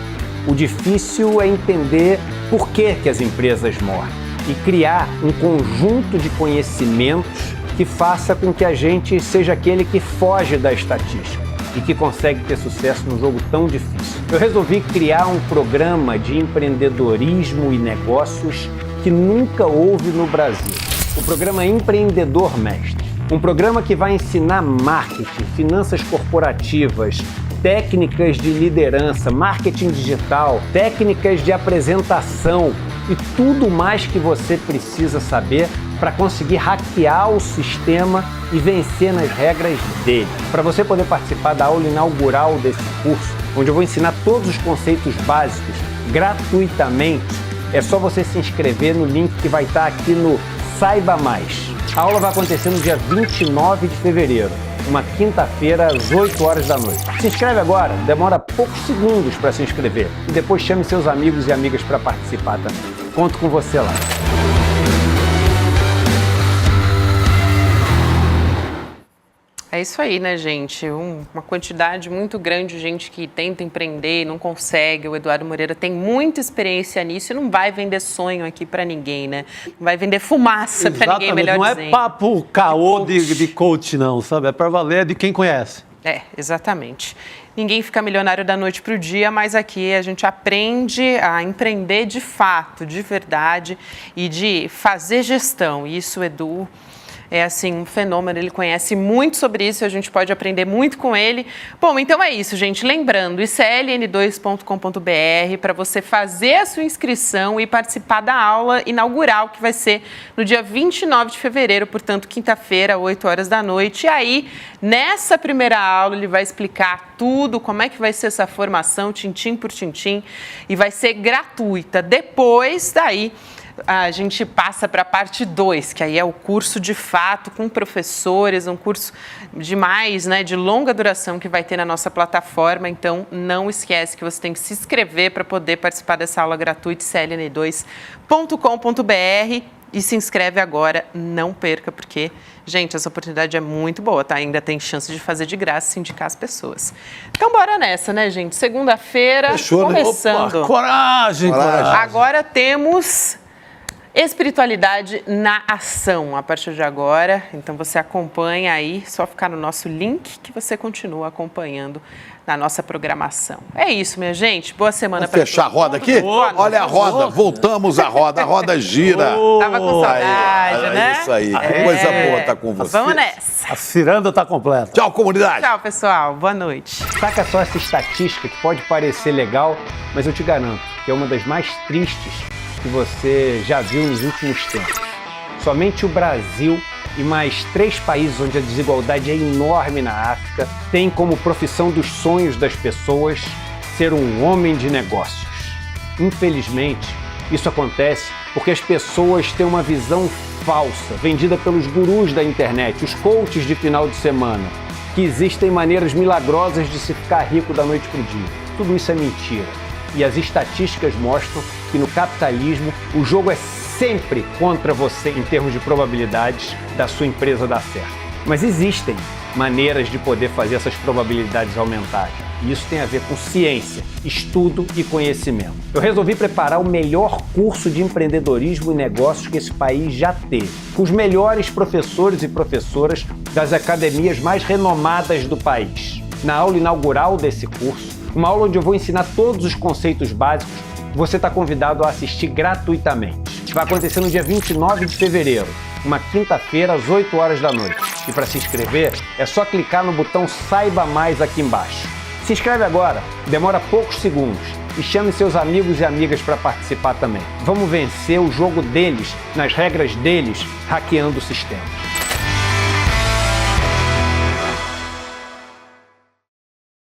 O difícil é entender por que as empresas morrem e criar um conjunto de conhecimentos que faça com que a gente seja aquele que foge da estatística e que consegue ter sucesso num jogo tão difícil. Eu resolvi criar um programa de empreendedorismo e negócios que nunca houve no Brasil. O programa Empreendedor Mestre. Um programa que vai ensinar marketing, finanças corporativas, técnicas de liderança, marketing digital, técnicas de apresentação e tudo mais que você precisa saber para conseguir hackear o sistema e vencer nas regras dele. Para você poder participar da aula inaugural desse curso, onde eu vou ensinar todos os conceitos básicos gratuitamente, é só você se inscrever no link que vai estar aqui no Saiba Mais. A aula vai acontecer no dia 29 de fevereiro, uma quinta-feira, às 8 horas da noite. Se inscreve agora, demora poucos segundos para se inscrever. E depois chame seus amigos e amigas para participar também. Conto com você lá. É isso aí, né, gente? Uma quantidade muito grande de gente que tenta empreender e não consegue. O Eduardo Moreira tem muita experiência nisso e não vai vender sonho aqui para ninguém, né? Não vai vender fumaça para ninguém, melhor dizendo. Não é papo caô de coach, não, sabe? É para valer de quem conhece. É, exatamente. Ninguém fica milionário da noite para o dia, mas aqui a gente aprende a empreender de fato, de verdade e de fazer gestão. E isso, Edu, é assim um fenômeno, ele conhece muito sobre isso, a gente pode aprender muito com ele. Bom, então é isso, gente. Lembrando, icln2.com.br para você fazer a sua inscrição e participar da aula inaugural, que vai ser no dia 29 de fevereiro, portanto, quinta-feira, 8 horas da noite. E aí, nessa primeira aula, ele vai explicar tudo, como é que vai ser essa formação, tintim por tintim, e vai ser gratuita. Depois, daí, a gente passa para a parte 2, que aí é o curso de fato, com professores, um curso de longa duração que vai ter na nossa plataforma. Então, não esquece que você tem que se inscrever para poder participar dessa aula gratuita, icln2.com.br, e se inscreve agora, não perca, porque, gente, essa oportunidade é muito boa, tá? Ainda tem chance de fazer de graça e indicar as pessoas. Então, bora nessa, né, gente? Segunda-feira, começando. Opa, coragem. Agora temos espiritualidade na ação, a partir de agora. Então você acompanha aí, só ficar no nosso link que você continua acompanhando na nossa programação. É isso, minha gente. Boa semana para fechar a roda aqui? Olha a roda, voltamos à roda gira. Tava com saudade, né? Isso aí, coisa boa tá com você. Vamos nessa. A ciranda tá completa. Tchau, comunidade. Tchau, pessoal. Boa noite. Saca só essa estatística que pode parecer legal, mas eu te garanto que é uma das mais tristes que você já viu nos últimos tempos. Somente o Brasil e mais 3 países onde a desigualdade é enorme na África têm como profissão dos sonhos das pessoas ser um homem de negócios. Infelizmente, isso acontece porque as pessoas têm uma visão falsa, vendida pelos gurus da internet, os coaches de final de semana, que existem maneiras milagrosas de se ficar rico da noite para o dia. Tudo isso é mentira. E as estatísticas mostram que no capitalismo o jogo é sempre contra você em termos de probabilidades da sua empresa dar certo. Mas existem maneiras de poder fazer essas probabilidades aumentarem. E isso tem a ver com ciência, estudo e conhecimento. Eu resolvi preparar o melhor curso de empreendedorismo e negócios que esse país já teve, com os melhores professores e professoras das academias mais renomadas do país. Na aula inaugural desse curso, uma aula onde eu vou ensinar todos os conceitos básicos, você está convidado a assistir gratuitamente. Vai acontecer no dia 29 de fevereiro, uma quinta-feira, às 8 horas da noite. E para se inscrever, é só clicar no botão Saiba Mais aqui embaixo. Se inscreve agora, demora poucos segundos. E chame seus amigos e amigas para participar também. Vamos vencer o jogo deles, nas regras deles, hackeando o sistema.